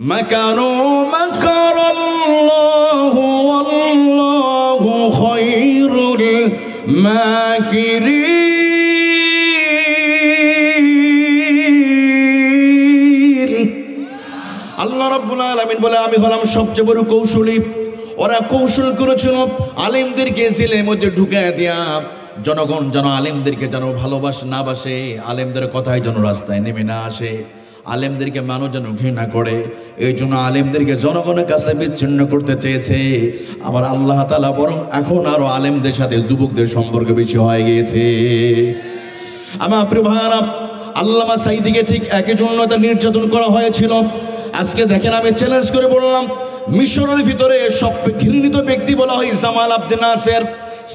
মাকারু মাকারাল্লাহু ওয়াল্লাহু খায়রুল মাকিরিন। আল্লাহ রাব্বুল আলামিন বলে, আমি হলাম সবচেয়ে বড় কৌশলী। ওরা কৌশল করেছিল আলেমদেরকে জেলের মধ্যে ঢুকায় দিয়া, জনগণ যেন আলেমদেরকে যেন ভালোবাসে না বাসে, আলেমদের কথায় যেন রাস্তায় নেমে না আসে, আলেমদেরকে মানুষ যেন ঘৃণা করে। এই জন্য আলেমদেরকে জনগণের কাছে বিচ্ছিন্ন করতে চেয়েছে। আমার আল্লাহ তাআলা বরং এখন আরো আলেমদের সাথে যুবকদের সম্পর্ক বেশি হয়ে গিয়েছে। আমার প্রিয় ভাইরা, আল্লামা সাঈদীকে ঠিক একই জন্য তার নির্যাতন করা হয়েছিল। আজকে দেখেন, আমি চ্যালেঞ্জ করে বললাম, মিশরের ভিতরে সব ঘৃণিত ব্যক্তি বলা হয় জামাল আবদে নাসের।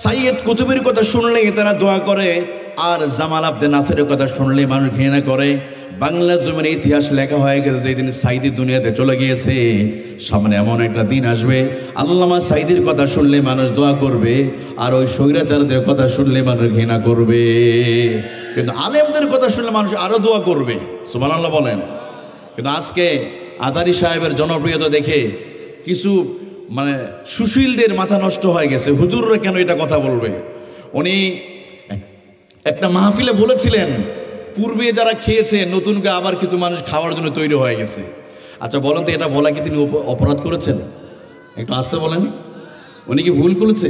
সাইয়েদ কুতুবের কথা শুনলেই তারা দোয়া করে, আর জামাল আবদে নাসেরের কথা শুনলে মানুষ ঘৃণা করে। বাংলা জমির ইতিহাস লেখা হয়ে গেছে যেদিন সাইদি দুনিয়াতে চলে গিয়েছে, সামনে এমন একটা দিন আসবে আল্লামা সাইদির কথা শুনলে মানুষ দোয়া করবে, আর ওই স্বৈরাচারদের কথা শুনলে মানুষ ঘৃণা করবে। কিন্তু আলেমদের কথা শুনলে মানুষ আরো দোয়া করবে। সুবহানাল্লাহ বলেন। কিন্তু আজকে আদারি সাহেবের জনপ্রিয়তা দেখে কিছু সুশীলদের মাথা নষ্ট হয়ে গেছে। হুজুররা কেন এটা কথা বলবে? উনি একটা মাহফিলে বলেছিলেন, পূর্বে যারা খেয়েছে নতুন করে আবার কিছু মানুষ খাওয়ার জন্য তৈরি হয়ে গেছে। আচ্ছা বলেন তো, এটা বলা কি তিনি অপরাধ করেছেন? একটু আসতে বলেন, উনি কি ভুল করেছে?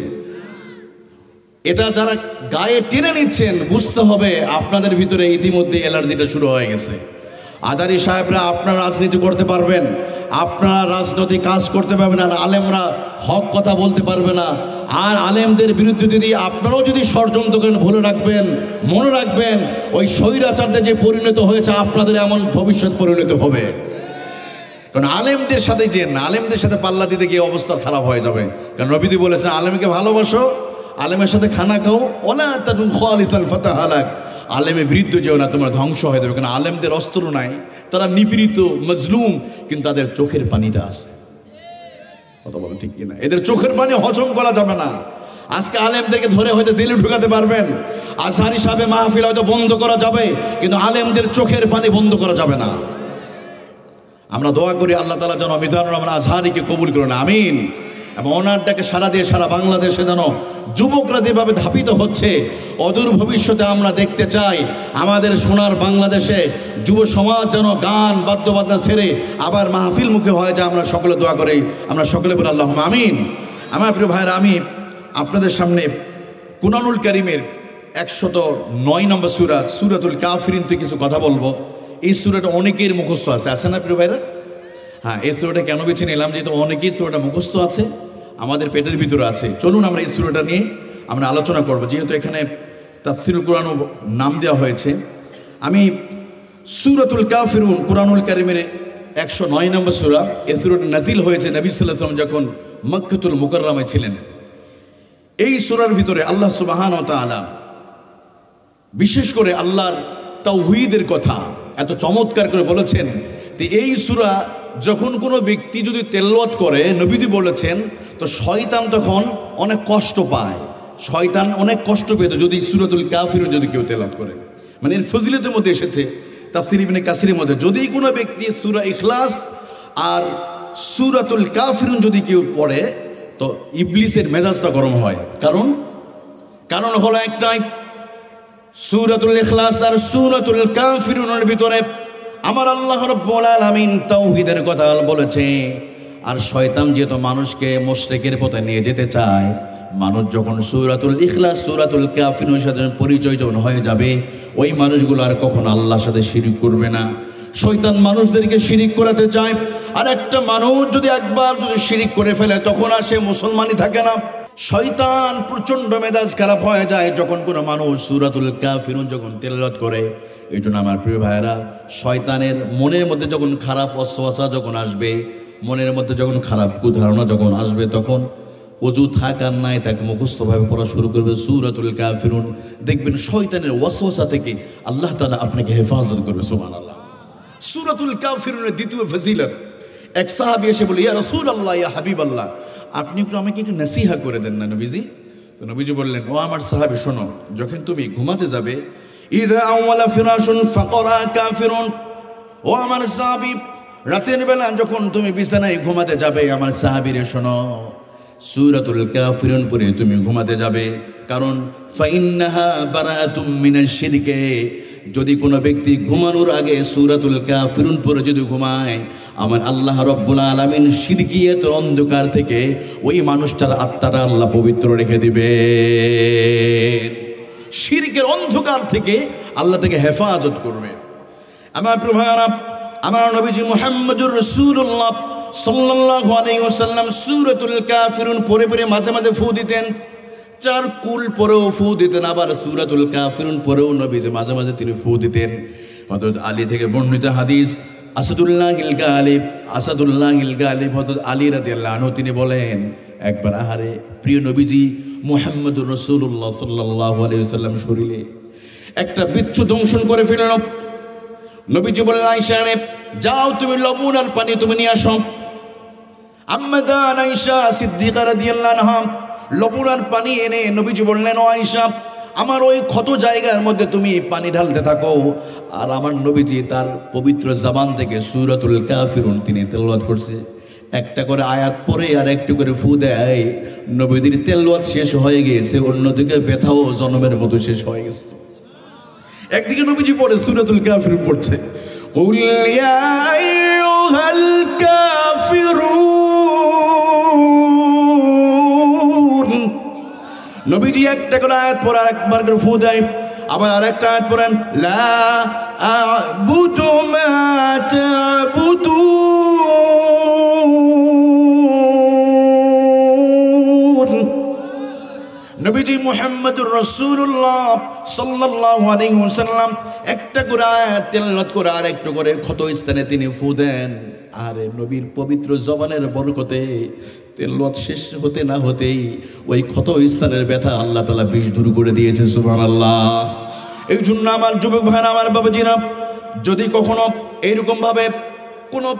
এটা যারা গায়ে টেনে নিচ্ছেন, বুঝতে হবে আপনাদের ভিতরে ইতিমধ্যে অ্যালার্জিটা শুরু হয়ে গেছে। আদারি সাহেবরা আপনারা রাজনীতি করতে পারবেন, আপনারা রাজনৈতিক কাজ করতে পারবেন, আর আলেমরা হক কথা বলতে পারবে না। আর আলেমদের বিরুদ্ধে যদি আপনারাও যদি ষড়যন্ত্র করেন, মনে রাখবেন ওই স্বৈরাচারদের যে পরিণত হয়েছে, আপনাদের এমন ভবিষ্যৎ পরিণত হবে। কারণ আলেমদের সাথে আলেমদের সাথে পাল্লা দিতে গিয়ে অবস্থা খারাপ হয়ে যাবে। কারণ নবীজি বলেছেন, আলেমকে ভালোবাসো, আলেমের সাথে খানা খাও, ওলা তাকুন খালিসান ফাতাহালাক। আলেমের বিরুদ্ধে যেও না, তোমরা ধ্বংস হয়ে যাবে। কারণ আলেমদের অস্ত্র নাই, তারা নিপীড়িত মজলুম, কিন্তু তাদের চোখের পানিটা আছে। কথা বলেন ঠিক কিনা? এদের চোখের পানি হজম করা যাবে না। আজকে আলেমদেরকে ধরে হয়তো জেলে ঢুকাতে পারবেন, আজহারি সাহেব মাহফিল হয়তো বন্ধ করা যাবে, কিন্তু আলেমদের চোখের পানি বন্ধ করা যাবে না। আমরা দোয়া করি আল্লাহ তাআলা যেন মিজানুর রহমান আজহারিকে কবুল করেন, আমিন। এবং ওনার ডাকে সারা দিয়ে সারা বাংলাদেশে যেন যুবকরা যেভাবে ধাপিত হচ্ছে, অদূর ভবিষ্যতে আমরা দেখতে চাই আমাদের সোনার বাংলাদেশে যুব সমাজ যেন গান বাদ্যবাদ্য ছেড়ে আবার মাহফিল মুখে হয়, যা আমরা সকলে দোয়া করি, আমরা সকলে বলি আল্লাহুম্মা আমিন। আমার প্রিয় ভাইরা, আমি আপনাদের সামনে কুরআনুল কারীমের 109 নম্বর সূরা সূরাতুল কাফিরুন থেকে কিছু কথা বলবো। এই সূরাটা অনেকের মুখস্থ আছে না প্রিয় ভাইরা? হ্যাঁ, এই সূরাটা কেন বেছে নিলাম, যেহেতু অনেকেই সূরাটা মুখস্থ আছে, আমাদের পেটের ভিতরে আছে। চলুন আমরা এই সূরাটা নিয়ে আমরা আলোচনা করব। যেহেতু এখানে তাফসীরুল কুরআন নাম দেওয়া হয়েছে, আমি সূরাতুল কাফিরুন কুরআনুল কারীমের 109 নম্বর সূরা। এই সূরাটা নাজিল হয়েছে নবী সাল্লাল্লাহু আলাইহি ওয়াসাল্লাম যখন মক্কাতুল মুকাররমায় ছিলেন। এই সূরার ভিতরে আল্লাহ সুবহানাহু ওয়া তাআলা বিশেষ করে আল্লাহর তাওহীদের কথা এত চমৎকার করে বলেছেন। তো এই সূরা যখন কোনো ব্যক্তি যদি তেলাওয়াত করে, নবীজি বলেছেন, তো শয়তান তখন অনেক কষ্ট পায়। শয়তান অনেক কষ্ট পেত যদি সূরাতুল কাফিরুন যদি কেউ তেলাওয়াত করে। এর ফজিলতের মধ্যে এসেছে তাফসীর ইবনে কাসিরের মধ্যে, যদি কোনো ব্যক্তি সূরা ইখলাস আর সূরাতুল কাফিরুন যদি কেউ পড়ে, তো ইবলিসের মেজাজটা গরম হয়। কারণ হলো একটাই, সূরাতুল ইখলাস আর সূরাতুল কাফিরুনের ভিতরে আমার আল্লাহ রাব্বুল আলামিন তাওহীদের কথা বলেছে। আর শয়তান যেহেতু মানুষকে মুশরিকের পথে নিয়ে যেতে চায়, মানুষ যখন সূরাতুল ইখলাস সূরাতুল কাফিরুনের সাথে পরিচয় যখন হয়ে যাবে, ওই মানুষগুলো আর কখনো আল্লাহর সাথে শিরিক করবে না। শয়তান মানুষদেরকে শিরিক করাতে চায়, আর একটা মানুষ যদি একবার শিরিক করে ফেলে, তখন আর সে মুসলমানই থাকে না। শয়তান প্রচণ্ড মেজাজ খারাপ হয়ে যায় যখন কোনো মানুষ সূরাতুল কাফিরুন যখন তেলাওয়াত করে। এই জন্য আমার প্রিয় ভাইয়েরা, শয়তানের মনের মধ্যে যখন খারাপ ওয়াসওয়াসা যখন আসবে, মনের মধ্যে যখন খারাপ কুধারণা যখন আসবে, তখন অজু থাক আর নাই থাক মুখস্থভাবে পড়া শুরু করবে সূরাতুল কাফিরুন। দেখবেন শয়তানের ওয়াসওয়াসা থেকে আল্লাহ তাআলা আপনাকে হেফাজত করবে। সুবহানাল্লাহ। সূরাতুল কাফিরুনের দ্বিতীয় ফজিলত, এক সাহাবী এসে বলে, ইয়া রাসূলুল্লাহ, ইয়া হাবিবাল্লাহ, আপনি একটু আমাকে একটু নসিহা করে দেন না নবীজি। তো নবীজি বললেন, ও আমার সাহাবী শোনো, যখন তুমি ঘুমাতে যাবে, ইযা আওয়ালা ফিরাশুন ফাকরা কাফিরুন, ও আমার সাহাবী, রাতের বেলা যখন তুমি বিছানায় ঘুমাতে যাবে আমার সাহাবীরে শোনো, সূরাতুল কাফিরুন পড়ে তুমি ঘুমাতে যাবে। কারণ ফাইন্নাহা বারাআতুম মিনাশ শিরকে, যদি কোনো ব্যক্তি ঘুমানোর আগে সূরাতুল কাফিরুন পড়ে যদি ঘুমায়, আমার আল্লাহ রাব্বুল আলামিন শিরকিয়াতের অন্ধকার থেকে ওই মানুষটার আত্মাটা আল্লাহ পবিত্র রেখে দিবে। শিরকের অন্ধকার থেকে আল্লাহ থেকে হেফাজত করবে। আমার প্রভারা, আমার নবীজি মুহাম্মদুর রাসূলুল্লাহ সাল্লাল্লাহু আলাইহি ওয়াসাল্লাম সূরাতুল কাফিরুন পড়ে পড়ে মাঝে মাঝে ফু দিতেন। 4 কুল পরেও ফু দিতেন, আবার সূরাতুল কাফিরুন পরেও নবীজি মাঝে মাঝে তিনি ফু দিতেন। হযরত আলী থেকে বর্ণিত হাদিস, আসাদুল্লাহিল গালিব হযরত আলী রাদিয়াল্লাহু আনহু তিনি বলেন, একবার আহারে প্রিয় নবীজি মুহাম্মদুর রাসূলুল্লাহ সাল্লাল্লাহু আলাইহি ওয়াসাল্লাম শরীরে একটা বিচ্ছু দংশন করে ফেলল। নবীজি বললেন, আয়েশা রে যাও তুমি লবণ আর পানি তুমি নিয়ে আসো। আম্মা জান আয়েশা সিদ্দিকা রাদিয়াল্লাহু আনহা লবণ আর পানি এনে নবীজি বললেন, ও আয়েশা আমার ওই ক্ষত জায়গার মধ্যে তুমি পানি ঢালতে থাকো। আর আমার নবীজি তার পবিত্র জবান থেকে সূরাতুল কাফিরুন তিনি তেলাওয়াত করছে। একটা করে আয়াত পড়ে আর একটু করে ফু দেয়। নবীজির তেলাওয়াত শেষ হয়ে গিয়েছে, অন্যদিকে ব্যথাও জনমের মতো শেষ হয়ে গেছে। একদিকে নবীজি পড়ে সূরাতুল কাফিরুন পড়ছে, কুল ইয়া আইয়ুহাল কাফিরুন। নবীজি একটা করে আয়াত পড়ে আর একবার করে ফু দেয়, আবার আরেকটা আয়াত পড়েন, লা আ'বুদু মা তা'বুদুন। নবীজি মুহাম্মদুর রাসূলুল্লাহ সাল্লাল্লাহু আলাইহি ওয়াসাল্লাম একটা করে আয়াত তেলাওয়াত করে আর একটু করে ক্ষত স্থানে তিনি ফু দেন। আরে নবীর পবিত্র জবানের বরকতে তেলাওয়াত শেষ হতে না হতেই ওই ক্ষত স্থানের ব্যথা আল্লাহ তাআলা বিষ দূর করে দিয়েছে, সুবহানাল্লাহ। এই জন্য আমার যুবক ভাইরা, আমার বাবাজিরা, যদি কখনো এইরকম ভাবে কোনো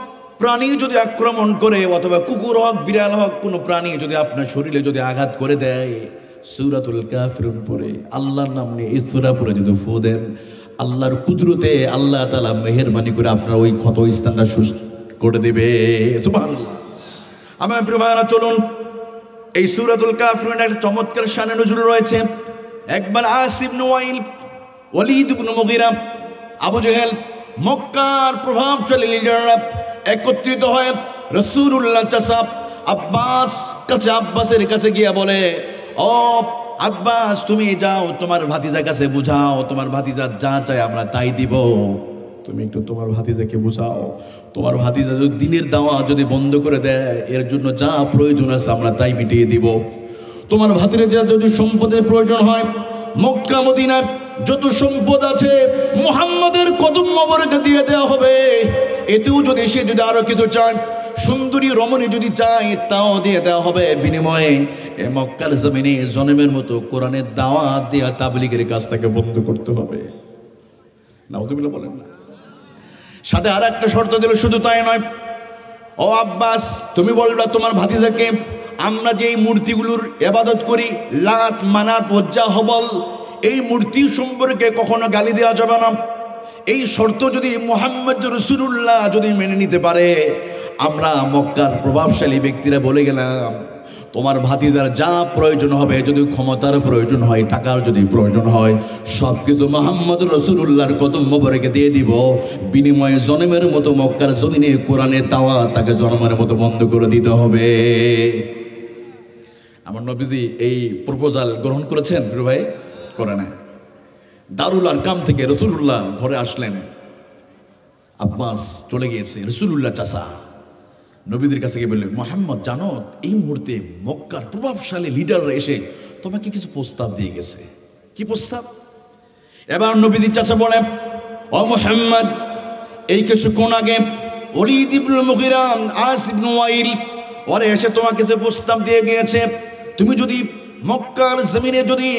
প্রাণী যদি আক্রমণ করে, অথবা কুকুর হোক বিড়াল হোক, কোনো প্রাণী যদি আপনার শরীরে যদি আঘাত করে দেয়, সূরাতুল কাফিরুন পড়ে আল্লাহর নাম নিয়ে এই সূরা পড়ে যদি ফু দেন, আল্লাহর কুদরতে আল্লাহ তাআলা মেহেরবানি করে আপনার ওই ক্ষত স্থানটা সুস্থ করে দেবে, সুবহানাল্লাহ। আমার প্রিয় ভাইরা, চলুন এই সূরাতুল কাফিরুনের একটা চমৎকার শানে নজরুল রয়েছে। একবার আসিফ ইবনে ওয়াইল, ওয়ালিদ ইবনে মুগীরা, আবু জেহেল, মক্কার প্রভাবশালী লিডাররা একত্রিত হয়ে রাসূলুল্লাহ চাচা আব্বাসের কাছে গিয়া বলে, ও আব্বাস তুমি যাও তোমার ভাতিজার কাছে বুঝাও, তোমার ভাতিজা যা চায় আমরা তাই দিব। তুমি একটু তোমার ভাতিজাকে বুঝাও, তোমার ভাতিজা যদি দিনের দাওয়া যদি বন্ধ করে দেয়, এর জন্য যা প্রয়োজন আছে আমরা তাই মিটিয়ে দিব। তোমার ভাতিজা যদি সম্পদের প্রয়োজন হয়, মক্কা মদিনায় যত সম্পদ আছে মুহাম্মদের কদম মোবারকে দিয়ে দেওয়া হবে। এতেও যদি সে যদি আরো কিছু চায়, সুন্দরী রমণী যদি চায়, তাও দিয়ে দেওয়া হবে। বিনিময়ে মক্কার জমিনে জনমের মতো কোরআনের দাওয়াত দেয়া তাবলীগের কাজটাকে বন্ধ করতে হবে। নাউজুবিল্লাহ বলেন না। সাথে আর একটা শর্ত দিল, শুধু তাই নয়, ও আব্বাস তুমি বলবা তোমার ভাতিজাকে আমরা যে এই মূর্তিগুলোর ইবাদত করি, লাত মানাত ওজ্জা হবল, এই মূর্তি সম্পর্কে কখনো গালি দেওয়া যাবে না। এই শর্ত যদি মুহাম্মদ রাসূলুল্লাহ যদি মেনে নিতে পারে, আমরা মক্কার প্রভাবশালী ব্যক্তিরা বলে গেলাম, তোমার ভাতিজার যা প্রয়োজন হবে, যদি ক্ষমতার প্রয়োজন হয়, টাকার যদি প্রয়োজন হয়, সব কিছু মুহাম্মদ রাসূলুল্লাহর কদম মোবারকে দিয়ে দিব। বিনিময়ে জনমের মতো মক্কার জমিনে কোরআনের দাওয়াত তাকে জনমের মতো বন্ধ করে দিতে হবে। আমার নবীজি এই প্রপোজাল গ্রহণ করেছেন? প্রিয় ভাই, করে না। দারুল আরকাম থেকে রাসূলুল্লাহ ঘরে আসলেন, আব্বাস চলে গিয়েছে। রাসূলুল্লাহ চাচা নবীদের কাছে গিয়ে বললেন, মুহাম্মদ জানো এই মুহূর্তে মক্কার প্রভাবশালী লিডাররা এসে তোমাকে কিছু প্রস্তাব দিয়ে গেছে। কি প্রস্তাব? এবার নবীদের চাচা বলে, ও মুহাম্মদ এই কিছুক্ষণ আগে ওলীদ ইবনে মুগীরা, আসিফ ইবনে ওয়াইল ওরা এসে তোমাকে যে প্রস্তাব দিয়ে গিয়েছে, তুমি যদি মক্কার জমিনে যদি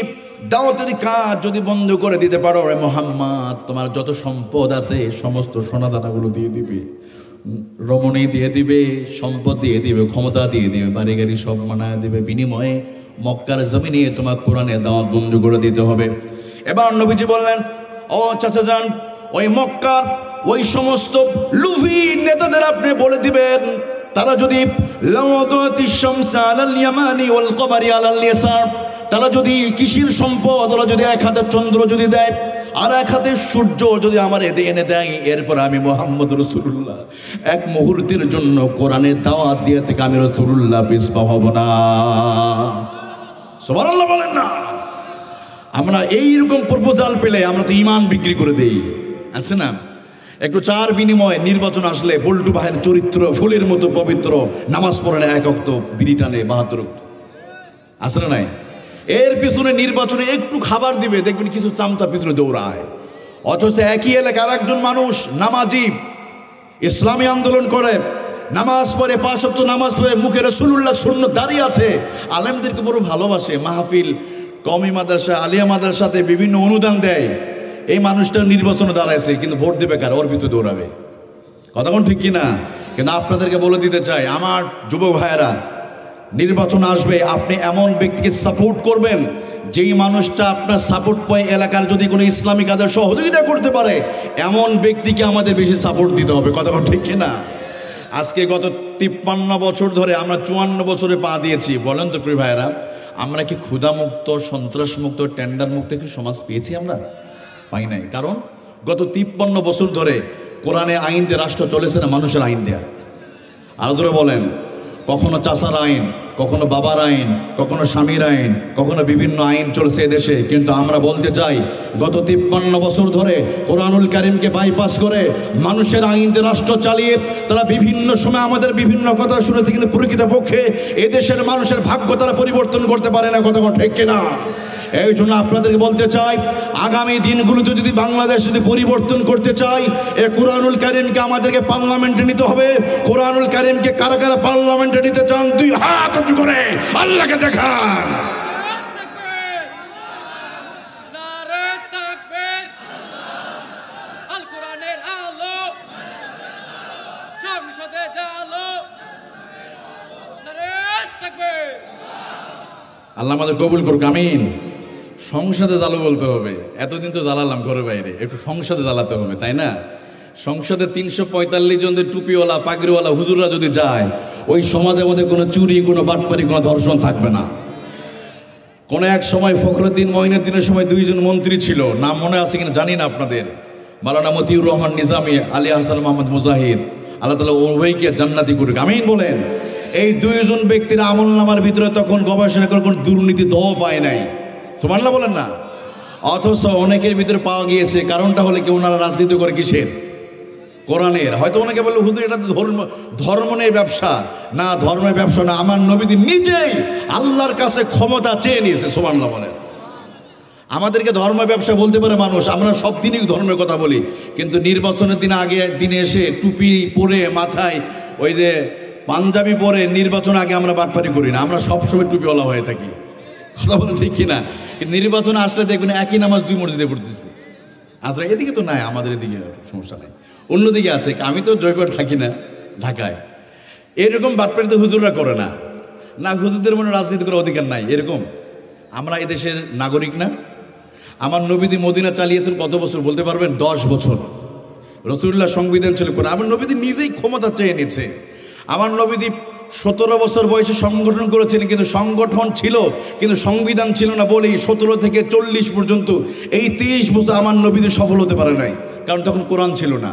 দাওয়াতের কাজ যদি বন্ধ করে দিতে পারো, রে মুহাম্মদ তোমার যত সম্পদ আছে সমস্ত সোনাদানাগুলো দিয়ে দিবে, রমণী দিয়ে দিবে, সম্পদ দিয়ে দিবে, ক্ষমতা দিয়ে দিবে, বাড়ি গাড়ি সব মানায় দিবে। বিনিময়ে মক্কার জমিনে তোমার কোরআনের দাওয়াত বন্ধ করে দিতে হবে। এবার নবীজি বললেন, ও চাচা যান, ওই মক্কার ওই সমস্ত লুভি নেতাদের আপনি বলে দিবেন, তারা যদি তারা যদি কৃষির সম্পদ, ওরা যদি এক হাতে চন্দ্র যদি দেয় আর এক হাতে সূর্য যদি আমার এনে দেয়, এরপর আমি মুহাম্মদ রাসূলুল্লাহ এক মুহূর্তের জন্য কোরআনের দাওয়াত দিয়ে থেকে আমি রাসূলুল্লাহ পিছপা হব না। সুবহানাল্লাহ বলেন না। আমরা এইরকম প্রপোজাল পেলে আমরা তো ইমান বিক্রি করে দেই, আছে না? একটু চার বিনিময়ে নির্বাচন আসলে বল্টু ভাইয়ের চরিত্র ফুলের মতো পবিত্র, নামাজ পড়ে এক অক্ত, বিড়ি টানে 72 আছে না নাই? এর পিছনে নির্বাচনে একটু খাবার দিবে, দেখবেন কিছু চামচা পিছনে দৌড়ায়। অথচ একই এলাকার একজন মানুষ নামাজি, ইসলামী আন্দোলন করে, নামাজ পড়ে 5 ওয়াক্ত নামাজ পড়ে, মুখে রাসূলুল্লাহ সুন্নাত দাঁড়িয়ে আছে, আলেমদেরকে বড় ভালোবাসে, মাহফিল, কওমি মাদ্রাসা, আলিয়া মাদ্রাসাতে বিভিন্ন অনুদান দেয়। এই মানুষটা নির্বাচনে দাঁড়াইছে, কিন্তু ভোট দেবে কার? ওর পিছু দৌড়াবে। কথা কোন ঠিক কিনা? কিন্তু আপনাদেরকে বলে দিতে চাই, আমার যুবক ভাইয়েরা, নির্বাচন আসবে, আপনি এমন ব্যক্তিকে সাপোর্ট করবেন যেই মানুষটা আপনার সাপোর্ট পায় এলাকার যদি কোনো ইসলামিক কাজের সহযোগিতা করতে পারে, এমন ব্যক্তিকে আমাদের বেশি সাপোর্ট দিতে হবে। কথা কোন ঠিক কিনা? আজকে গত 53 বছর ধরে আমরা 54 বছরে পা দিয়েছি। বলেন তো প্রিয় ভাইয়েরা, আমরা কি ক্ষুধামুক্ত, সন্ত্রাসমুক্ত, টেন্ডার মুক্ত কি সমাজ পেয়েছি? আমরা পাই নাই। কারণ গত 53 বছর ধরে কোরআনে আইন দিয়ে রাষ্ট্র চলেছে না, মানুষের আইন দেয়া। আরো ধরে বলেন, কখনো চাচার আইন, কখনো বাবার আইন, কখনো স্বামীর আইন, কখনো বিভিন্ন আইন চলছে এদেশে। কিন্তু আমরা বলতে চাই, গত 53 বছর ধরে কোরআনুল কারীমকে বাইপাস করে মানুষের আইন দিয়ে রাষ্ট্র চালিয়ে তারা বিভিন্ন সময় আমাদের বিভিন্ন কথা শুনেছে, কিন্তু প্রকৃতপক্ষে এদেশের মানুষের ভাগ্য তারা পরিবর্তন করতে পারে না। কথা ঠিক কিনা? এই জন্য আপনাদেরকে বলতে চাই, আগামী দিনগুলোতে যদি বাংলাদেশ যদি পরিবর্তন করতে চাই, এ কোরআনুল কারীমকে আমাদেরকে পার্লামেন্টে নিতে হবে। কোরআনুল কারীমকে কারা কারা পার্লামেন্টে নিতে চান, 2 হাত উঁচু করে আল্লাহকে দেখান। আল্লাহ আমাদের কবুল করুক, আমিন। সংসদে জ্বালো বলতে হবে, এতদিন তো জ্বালালাম ঘরে বাইরে, একটু সংসদে জ্বালাতে হবে, তাই না? সংসদে 345 জনদের টুপিওয়ালা পাগড়িওয়ালা হুজুররা যদি যায়, ওই সমাজের মধ্যে কোনো চুরি, কোনো বাটপারি, কোনো ধর্ষণ থাকবে না। কোনো এক সময় ফখরুদ্দিন মঈনুদ্দিনের সময় 2 জন মন্ত্রী ছিল, নাম মনে আছে কিনা জানি না আপনাদের, মাওলানা মতিউর রহমান নিজামী, আলী হাসান মোহাম্মদ মুজাহিদ, আল্লাহ তাআলা উভয়কে জান্নাতি করুক, আমিন বলেন। এই 2 জন ব্যক্তির আমলনামার ভিতরে তখন গবেষণা করে কোনো দুর্নীতি দও পায় নাই। সুবহানাল্লাহ বলেন না। অথচ অনেকের ভিতরে পাওয়া গিয়েছে। কারণটা হলে কি ওনারা রাজনীতি করে কিসের? কোরআনের। হয়তো অনেকে বললো, হুজুর এটা তো ধর্ম নেই, ব্যবসা না। ধর্মের ব্যবসা না, আমার নবীজি নিজেই আল্লাহর কাছে ক্ষমতা চেয়ে নিয়েছে। সুবহানাল্লাহ বলেন। আমাদেরকে ধর্ম ব্যবসা বলতে পারে মানুষ, আমরা সব দিনই ধর্মের কথা বলি, কিন্তু নির্বাচনের দিনে এসে টুপি পরে মাথায় ওই যে পাঞ্জাবি পরে নির্বাচন আগে আমরা বাটপারি করি না, আমরা সবসময় টুপিওয়ালা হয়ে থাকি। কথা বলেন ঠিক কিনা? নির্বাচনে আসলে দেখবেন একই নামাজ 2 মসজিদে পড়তেছে। আসলে এদিকে তো নাই, আমাদের এদিকে সমস্যা নেই, অন্যদিকে আছে। আমি তো জয়পুর থাকি না, ঢাকায়। এরকম বাটপারি তো হুজুররা করে না। না, হুজুরদের মনে রাজনীতি করার অধিকার নাই এরকম? আমরা এদেশের নাগরিক না? আমার নবীজি মদিনা চালিয়েছেন কত বছর বলতে পারবেন? 10 বছর। রাসূলুল্লাহ সংবিধান ছিল কোন? আমার নবীজি নিজেই ক্ষমতা চেয়ে নিয়েছে। আমার নবীজি 17 বছর বয়সে সংগঠন করেছিলেন, কিন্তু সংগঠন ছিল কিন্তু সংবিধান ছিল না বলেই 17 থেকে 40 পর্যন্ত এই 23 বছর আমার নবীজি সফল হতে পারে নাই, কারণ তখন কোরআন ছিল না।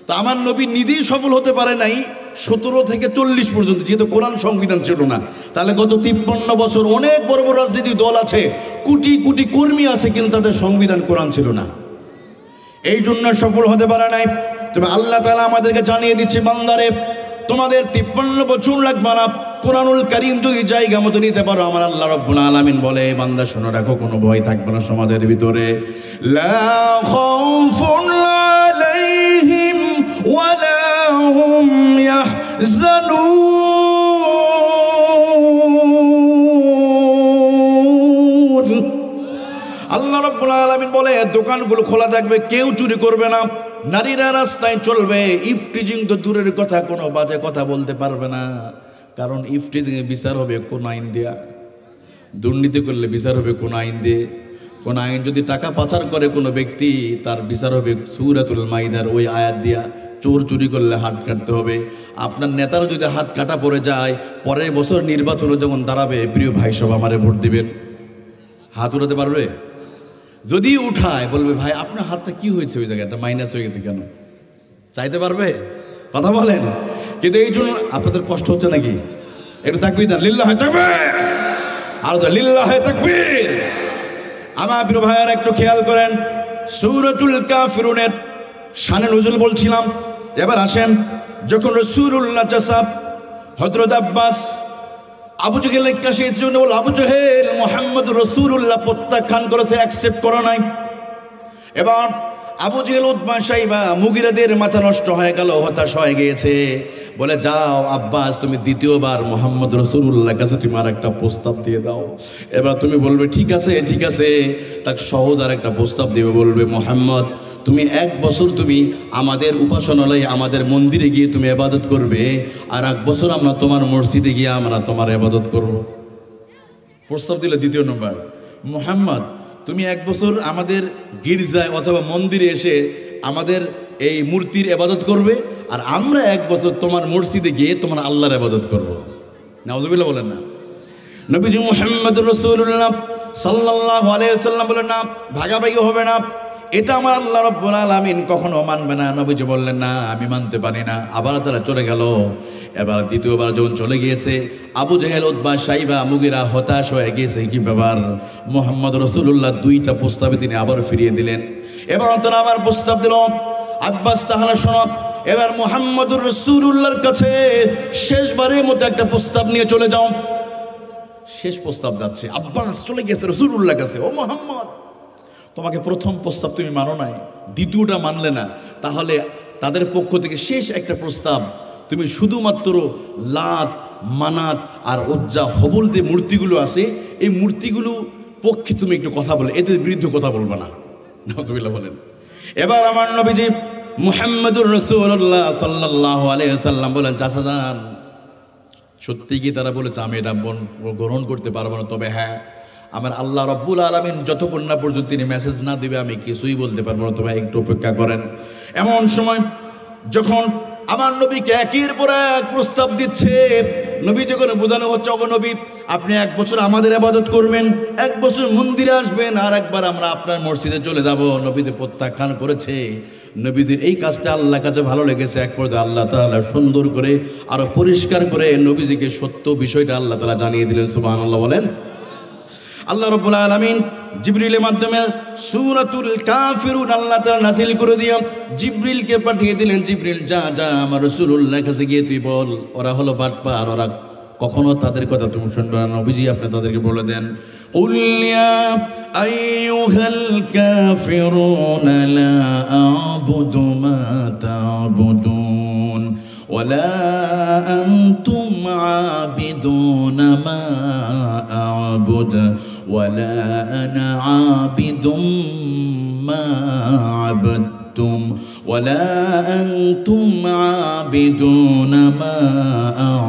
তা আমার নবী নিজেই সফল হতে পারে নাই 17 থেকে 40 পর্যন্ত, যেহেতু কোরআন সংবিধান ছিল না। তাহলে গত 53 বছর অনেক বড় বড় রাজনৈতিক দল আছে, কোটি কোটি কর্মী আছে, কিন্তু তাদের সংবিধান কোরআন ছিল না, এই জন্য সফল হতে পারে নাই। তবে আল্লাহ তাআলা আমাদেরকে জানিয়ে দিচ্ছে, বান্দারে তোমাদের 53 বছর লাগবে না, কোরআনুল কারীম যদি জায়গা মতো নিতে পারো, আমার আল্লাহ রাব্বুল আলামিন বলে, বান্দা শোনো রাখো, কোনো ভয় থাকবে না সমাজের ভিতরে। লা খাউফুন আলাইহিম ওয়ালা হুম ইয়াহজানুন। আল্লাহ রাব্বুল আলামিন বলে, দোকানগুলো খোলা থাকবে, কেউ চুরি করবে না, নারীরা রাস্তায় চলবে, ইফটিজিং তো দূরের কথা, কোনো বাজে কথা বলতে পারবে না, কারণ ইফটিজিং এর বিচার হবে কোন আইন দিয়া? দুর্নীতি করলে বিচার হবে কোন আইন দিয়ে? কোন আইন যদি টাকা পাচার করে কোনো ব্যক্তি, তার বিচার হবে সূরাতুল মাইদার ওই আয়াত দিয়া, চোর চুরি করলে হাত কাটতে হবে। আপনার নেতারও যদি হাত কাটা পড়ে যায়, পরের বছর নির্বাচনে যখন দাঁড়াবে, প্রিয় ভাই সব আমারে ভোট দিবেন, হাত উঠাতে পারবে? যদি উঠায় বলবে ভাই আপনার হাতটা কি হয়েছে, ওই জায়গাটা মাইনাস হয়ে গেছে কেন, চাইতে পারবে? কথা বলেন। কিন্তু এই জন্য আপনাদের কষ্ট হচ্ছে নাকি? একটু তাকবীর দেন, লিল্লাহি তাকবীর, আর লিল্লাহি তাকবীর। আমার প্রিয় ভাইয়ারা একটু খেয়াল করেন, সূরাতুল কাফিরুনের শানে নুজুল বলছিলাম। এবার আসেন, যখন রাসূলুল্লাহ চাচা হযরত আব্বাস আবু জেহেলের কাছে জন্য বল, আবু জেহেল মুহাম্মদুর রাসূলুল্লাহ প্রত্যাখ্যান করেছে, অ্যাকসেপ্ট করে নাই। এবার আবু জেহেল, উতবা, শাইবা, মুগিরাদের মাথা নষ্ট হয়ে গেল, হতাশ হয়ে গিয়েছে। বলে যাও আব্বাস, তুমি দ্বিতীয়বার মুহাম্মদ রাসূলুল্লাহর কাছে তুমি আর একটা প্রস্তাব দিয়ে দাও। এবার তুমি বলবে ঠিক আছে ঠিক আছে, তাকে সহজ আর একটা প্রস্তাব দিবে, বলবে মুহাম্মদ তুমি 1 বছর তুমি আমাদের উপাসনালয়ে আমাদের মন্দিরে গিয়ে তুমি ইবাদত করবে, আর 1 বছর আমরা তোমার মসজিদে গিয়ে আমরা তোমার ইবাদত করব। প্রস্তাব দিল দ্বিতীয় নম্বর, মুহাম্মদ তুমি 1 বছর আমাদের গির্জায় অথবা মন্দিরে এসে আমাদের এই মূর্তির ইবাদত করবে, আর আমরা 1 বছর তোমার মসজিদে গিয়ে তোমার আল্লাহর ইবাদত করব। নাউজুবিল্লাহ বলেন না। নবীজি মুহাম্মদুর রাসূলুল্লাহ সাল্লাল্লাহু আলাইহি ওয়াসাল্লাম বলেন না, ভাগাভাগি হবে না, এটা আমার আল্লাহ রাব্বুল আলামিন কখনো মানবে না। নবীজি বললেন না আমি মানতে পারি না। আবার তারা চলে গেল। এবার দ্বিতীয়বার যখন চলে গিয়েছে, আবু জেহেল, উতবা, শাইবা, মুগিরা হতাশ হয়ে গিয়েছে, কি ব্যাপার? মুহাম্মদ রাসূলুল্লাহ 2টা প্রস্তাবে তিনি আবার ফিরিয়ে দিলেন। এবার তারা আবার প্রস্তাব দিল, আব্বাস তাহলে শোনো, এবার মুহাম্মদুর রাসূলুল্লাহর কাছে শেষবারের মতো একটা প্রস্তাব নিয়ে চলে যাও। শেষ প্রস্তাব যাচ্ছে, আব্বাস চলে গেছে রাসূলুল্লাহর কাছে, ও মুহাম্মদ তোমাকে প্রথম প্রস্তাব তুমি মানো নাই, দ্বিতীয়টা মানলে না, তাহলে তাদের পক্ষ থেকে শেষ একটা প্রস্তাব, তুমি শুধুমাত্র লাত, মানাত আর উজ্জা, হবল যে মূর্তিগুলো আছে এই মূর্তিগুলো পক্ষে তুমি একটু কথা বলে, এদের বিরুদ্ধে কথা বলবে না। নাউজুবিল্লাহ বলেন। এবার আমার নবীজি মুহাম্মদুর রাসূলুল্লাহ সাল্লাল্লাহু আলাইহি ওয়াসাল্লাম বলেন, চাচা যান সত্যি কি তারা বলেছে আমি এটা গ্রহণ করতে পারবো না, তবে হ্যাঁ আমার আল্লাহ রাব্বুল আলামিন যতক্ষণ না পর্যন্ত তিনি মেসেজ না দিবে আমি কিছুই বলতে পারবো না, তবে একটু অপেক্ষা করেন। এমন সময় যখন আমার নবীকে একের পর এক প্রস্তাব দিচ্ছে, নবী যখন বোঝানো হচ্ছে, ওগো নবী আপনি 1 বছর আমাদের ইবাদত করবেন, 1 বছর মন্দিরে আসবেন, আর একবার আমরা আপনার মসজিদে চলে যাব। নবীতে প্রত্যাখ্যান করেছে। নবীদের এই কাজটা আল্লাহর কাছে ভালো লেগেছে। এক পর্যায়ে আল্লাহ তাআলা সুন্দর করে আরো পরিষ্কার করে নবীজিকে সত্য বিষয়টা আল্লাহ তাআলা জানিয়ে দিলেন। সুবহানাল্লাহ বলেন। আল্লাহ রাব্বুল আলামিন জিবরিলের মাধ্যমে সূরাতুল কাফিরুন আল্লাহ তাআলা নাযিল করে দিয়ে জিবরিলকে পাঠিয়ে দিলেন, জিবরিল যা যা আমার রাসূলুল্লাহর কাছে গিয়ে তুই বল, ওরা হলো বাটপার, ওরা কখনো তাদের কথা তুমি শুনবে না। নবীজি আপনি তাদেরকে বলে দেন, কুল ইয়া আইয়ুহাল কাফিরুনা লা আ'বুদু মা তা'বুদুন ওয়ালা আনতুম আবিদুনা মা আ'বুদ ওয়ালা আনা আবিদুম মা আ'বাদতুম ওয়ালা আনতুম আবিদুনা মা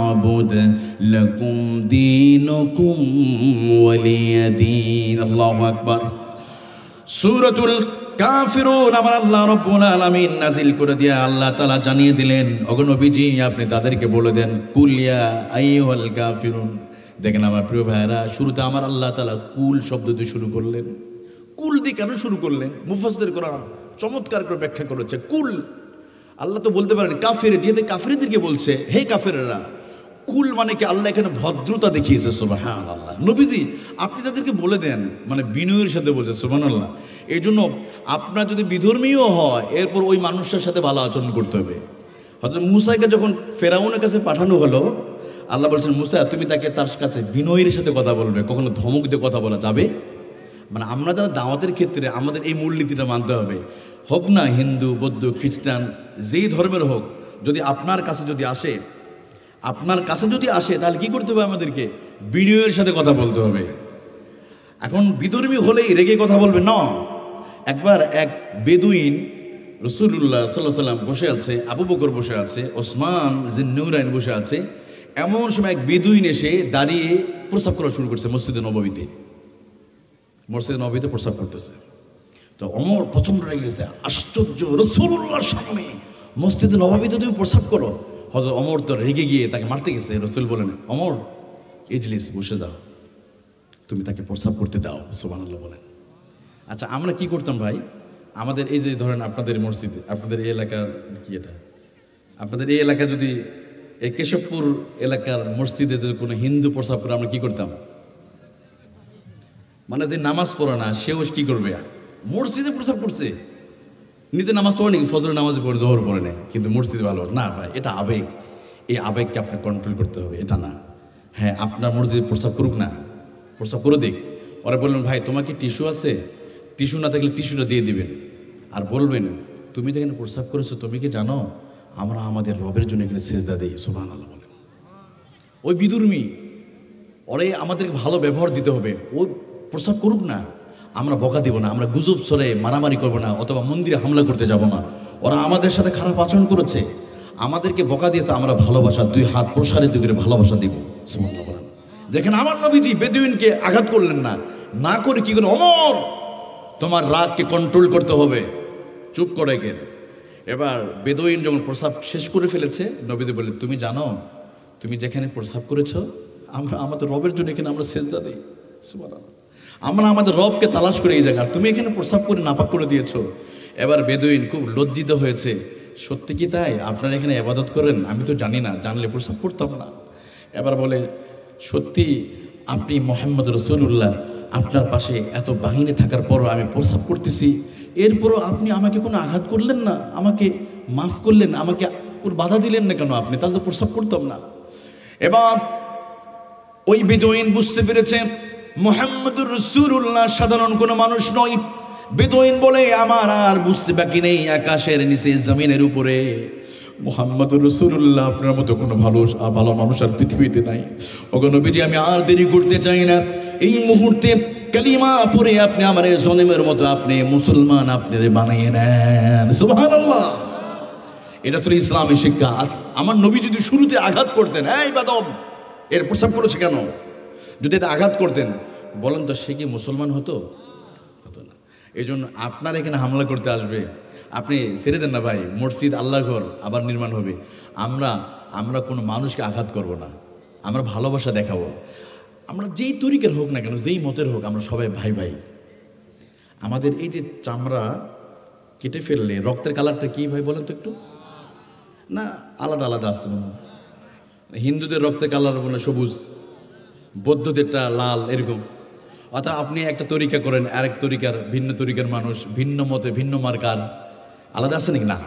আ'বুদ লাকুম দীনুকুম ওয়ালিয়া দীন। আল্লাহু আকবার। সূরাতুল কাফিরুন আমার আল্লাহ রাব্বুল আলামিন নাযিল করে দিয়া আল্লাহ তাআলা জানিয়ে দিলেন, ওগো নবীজি আপনি তাদেরকে বলে দেন, কুল ইয়া আইয়ুহাল কাফিরুন। দেখেন আমার প্রিয় ভাইরা, শুরুতে আমার আল্লাহ তাআলা কুল শব্দ দিয়ে শুরু করলেন। কুল দিয়ে কেন শুরু করলেন? মুফাসসির কোরআন চমৎকার করে ব্যাখ্যা করেছে। কুল আল্লাহ তো বলতে পারেন কাফের, যেহেতু কাফেরদেরকে বলছে হে কাফেররা, কুল মানে কি আল্লাহ এখানে ভদ্রতা দেখিয়েছে। সুবহানাল্লাহ। নবীজি আপনি তাদেরকে বলে দেন, মানে বিনয়ের সাথে বলছে। সুবহানাল্লাহ। এই জন্য আপনার যদি বিধর্মীয় হয় এরপর ওই মানুষটার সাথে ভালো আচরণ করতে হবে। হযরত মূসাকে যখন ফেরাউনের কাছে পাঠানো হলো, আল্লাহ বলছেন মূসা তুমি তাকে তার কাছে বিনয়ের সাথে কথা বলবে, কখনো ধমক দিয়ে কথা বলা যাবে। মানে আমরা যারা দাওয়াতের ক্ষেত্রে আমাদের এই মূলনীতিটা মানতে হবে। হোক না হিন্দু, বৌদ্ধ, খ্রিস্টান, যেই ধর্মের হোক, যদি আপনার কাছে যদি আসে তাহলে কি করতে হবে? আমাদেরকে বিনয়ের সাথে কথা বলতে হবে। এখন বিধর্মী হলেই রেগে কথা বলবে না। একবার এক বেদুইন রাসূলুল্লাহ সাল্লাল্লাহু আলাইহি ওয়াসাল্লাম বসে আছে, আবু বকর বসে আছে, ওসমান জিন্নুরাইন বসে আছে। এমন সময় এক বেদুইন এসে দাঁড়িয়ে প্রস্রাব করা শুরু করছে মসজিদে নববীতে। মসজিদে নববীতে প্রস্রাব করতেছে। তো ওমর প্রচণ্ড রেগে গেছে, আশ্চর্য, রাসূলুল্লাহর সামনে মসজিদে নববীতে তুমি প্রস্রাব করো। হযরত ওমর তো রেগে গিয়ে তাকে মারতে গেছে। রাসূল বলেন, ওমর ইজলিস, বসে যাও, তুমি তাকে প্রস্রাব করতে দাও। সুবহানাল্লাহ বলেন। আচ্ছা, আমরা কি করতাম ভাই? আমাদের এই যে ধরেন আপনাদের মসজিদে, আপনাদের এই এলাকার কি এটা, আপনাদের এই এলাকা যদি এই কেশবপুর এলাকার মসজিদে যদি কোনো হিন্দু প্রস্রাব করে আমরা কি করতাম? মানে যে নামাজ পড়ে না সেও কি করবে? মসজিদে প্রস্রাব করছে, নিজে নামাজ পড়ে নাকি, ফজরের নামাজে পড়ে, জোহর পড়ে নেয়, কিন্তু মসজিদে ভালো না ভাই, এটা আবেগ। এই আবেগকে আপনি কন্ট্রোল করতে হবে, এটা না। হ্যাঁ, আপনার মসজিদে প্রস্রাব করুক না, প্রস্রাব করে দিক। ওরা বললেন, ভাই তোমার কি টিস্যু আছে? টিস্যু না থাকলে টিস্যুটা দিয়ে দিবেন, আর বলবেন, তুমি যেখানে প্রস্রাব করেছো তুমি কি জানো আমরা আমাদের রবের জন্য এখানে সেজদা দিই। সুবহানাল্লাহ বলেন। ওই বিদুর্মী, ওরে আমাদেরকে ভালো ব্যবহার দিতে হবে। ও প্রস্রাব করুক না, আমরা বকা দিব না, আমরা গুজব ছড়ে মারামারি করবো না, অথবা মন্দিরে হামলা করতে যাব না। ওরা আমাদের সাথে খারাপ আচরণ করেছে, আমাদেরকে বকা দিয়েছে, আমরা ভালোবাসা, দুই হাত প্রসারিত করে ভালোবাসা দিব। সুবহানাল্লাহ বলেন। দেখেন আমার নবীজি বেদুইনকে আঘাত করলেন না, না করে কি করে, ওমর তোমার রাগকে কন্ট্রোল করতে হবে, চুপ করে গেলে। এবার বেদুইন যখন প্রস্রাব শেষ করে ফেলেছে, নবীজি বললেন, তুমি জানো তুমি যেখানে প্রস্রাব করেছো আমরা আমাদের রবের জন্য এখানে আমরা সেজদা দিই। সুবহানাল্লাহ। আমরা আমাদের রবকে তালাশ করে এই জায়গা, আর তুমি এখানে প্রস্রাব করে নাপাক করে দিয়েছো। এবার বেদুইন খুব লজ্জিত হয়েছে, সত্যি কি তাই? আপনারা এখানে ইবাদত করেন? আমি তো জানি না, জানলে প্রস্রাব করতাম না। এবার বলে, সত্যি আপনি মুহাম্মদ রাসূলুল্লাহ, আপনার পাশে এত বাহিনী থাকার পরও আমি প্রস্রাব করতেছি, এরপরও আপনি আমাকে কোনো আঘাত করলেন না, আমাকে মাফ করলেন, আমাকে বাধা দিলেন না কেন আপনি? তাহলে তো প্রস্রাব করতাম না। এবার ওই বেদুইন বুঝতে পেরেছে মুহাম্মদুর রাসূলুল্লাহ সাধারণ কোনো মানুষ নয়। বেদুইন বলে, আমার আর বুঝতে বাকি নেই, আকাশের নিচে জমিনের উপরে মুহাম্মদুর রাসূলুল্লাহ আপনার মতো কোনো ভালো মানুষ আর পৃথিবীতে নাই। ওগো নবীজি, আমি আর দেরি করতে চাই না, এই মুহূর্তে কালিমা পড়ে আপনি আমার জনমের মতো আপনি মুসলমান আপনি বানিয়ে নেন। সুবহানাল্লাহ। এটা ছিল ইসলামী শিক্ষা। আমার নবী যদি শুরুতে আঘাত করতেন, এই বাদব এর প্রস্রাব করেছে কেন, যদি এটা আঘাত করতেন, বলেন তো সে কি মুসলমান হতো? হতো না। এই জন্য আপনার এখানে হামলা করতে আসবে, আপনি ছেড়ে দেন না ভাই, মসজিদ আল্লাহর ঘর আবার নির্মাণ হবে। আমরা কোনো মানুষকে আঘাত করব না, আমরা ভালোবাসা দেখাবো। আমরা যেই তরিকের হোক না কেন, যেই মতের হোক, আমরা সবাই ভাই ভাই। আমাদের এই যে চামড়া কেটে ফেললে রক্তের কালারটা কি ভাই বলেন তো একটু? না আলাদা আলাদা আছে, হিন্দুদের রক্তের কালার বলে সবুজ, বৌদ্ধদেরটা লাল, এরকম। অর্থাৎ আপনি একটা তরিকা করেন, আরেক তরিকার ভিন্ন তরিকার মানুষ, ভিন্ন মতে ভিন্ন মার্কার, আলাদা আছে নাকি? না।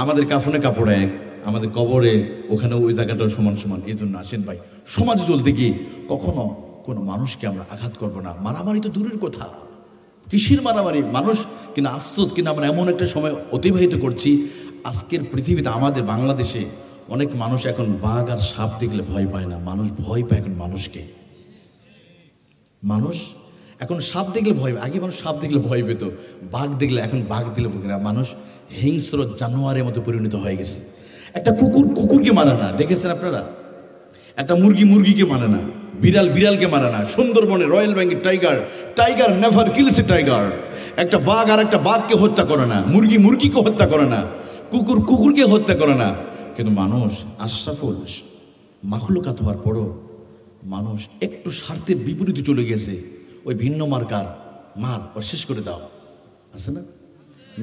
আমাদের কাফনে কাপড় এক, আমাদের কবরে ওখানে ওই জায়গাটাও সমান সমান। এই জন্য আসেন ভাই, সমাজে চলতে গিয়ে কখনো কোনো মানুষকে আমরা আঘাত করব না। মারামারি তো দূরের কথা, কিসের মারামারি? মানুষ কিনা আফসোস, কিনা আমরা এমন একটা সময় অতিবাহিত করছি আজকের পৃথিবীতে, আমাদের বাংলাদেশে অনেক মানুষ এখন বাঘ আর সাপ দেখলে ভয় পায় না, মানুষ ভয় পায় এখন মানুষকে। মানুষ এখন সাপ দেখলে ভয় পায়, আগে মানুষ সাপ দেখলে ভয় পেত, বাঘ দেখলে এখন বাঘ দিলে মানুষ হিংস্র জানোয়ারের মতো পরিণত হয়ে গেছে। একটা কুকুর কুকুরকে মানে না, দেখেছেন আপনারা? একটা মুরগি মুরগিকে মানে না, বিড়াল বিড়ালকে মানে না। সুন্দরবনে royal Bengal tiger never kills a tiger. একটা বাঘ আর একটা বাঘকে হত্যা করে না, মুরগি মুরগিকে হত্যা করে না, কুকুর কুকুরকে হত্যা করে না। কিন্তু মানুষ আশরাফুল মাখলুকাত হওয়ার পরও মানুষ একটু স্বার্থের বিপরীতে চলে গেছে। ওই ভিন্ন মার্কার মার শেষ করে দাও আছে না,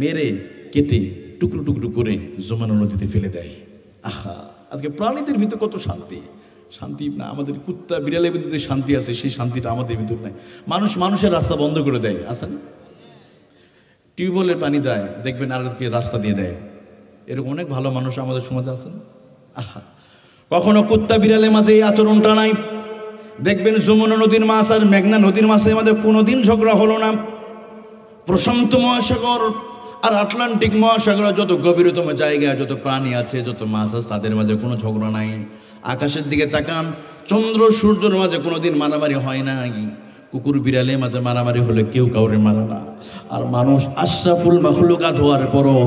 মেরে কেটে টুকরো টুকরো করে যমুনা নদীতে ফেলে দেয়। আহা, আজকে প্রাণীদের ভিতরে কত শান্তি, শান্তি না। আমাদের কুত্তা বিড়ালের ভিতরে শান্তি আছে, সেই শান্তিটা আমাদের ভিতর নাই। মানুষ মানুষের রাস্তা বন্ধ করে দেয়, আছে না? টিউবওয়েলের পানি যায়, দেখবেন আর রাস্তা দিয়ে দেয়। এরকম অনেক ভালো মানুষ আমাদের সমাজে আছেন। আহা, কখনো কুত্তা বিড়ালের মাঝে এই আচরণটা নাই। দেখবেন যমুনা নদীর মাছ আর মেঘনা নদীর মাছে আমাদের কোনোদিন ঝগড়া হলো না। প্রশান্ত মহাসাগর আর আটলান্টিক মহাসাগর, যত গভীরতম জায়গায় যত প্রাণী আছে, যত মাছ আছে, তাদের মাঝে কোনো ঝগড়া নাই। আকাশের দিকে তাকান, চন্দ্র সূর্যের মাঝে কোনোদিন মারামারি হয় না। কুকুর বিড়ালে মাঝে মারামারি হলে কেউ কাউরে মারে না। আর মানুষ আশরাফুল মাখলুকাত হওয়ার পরও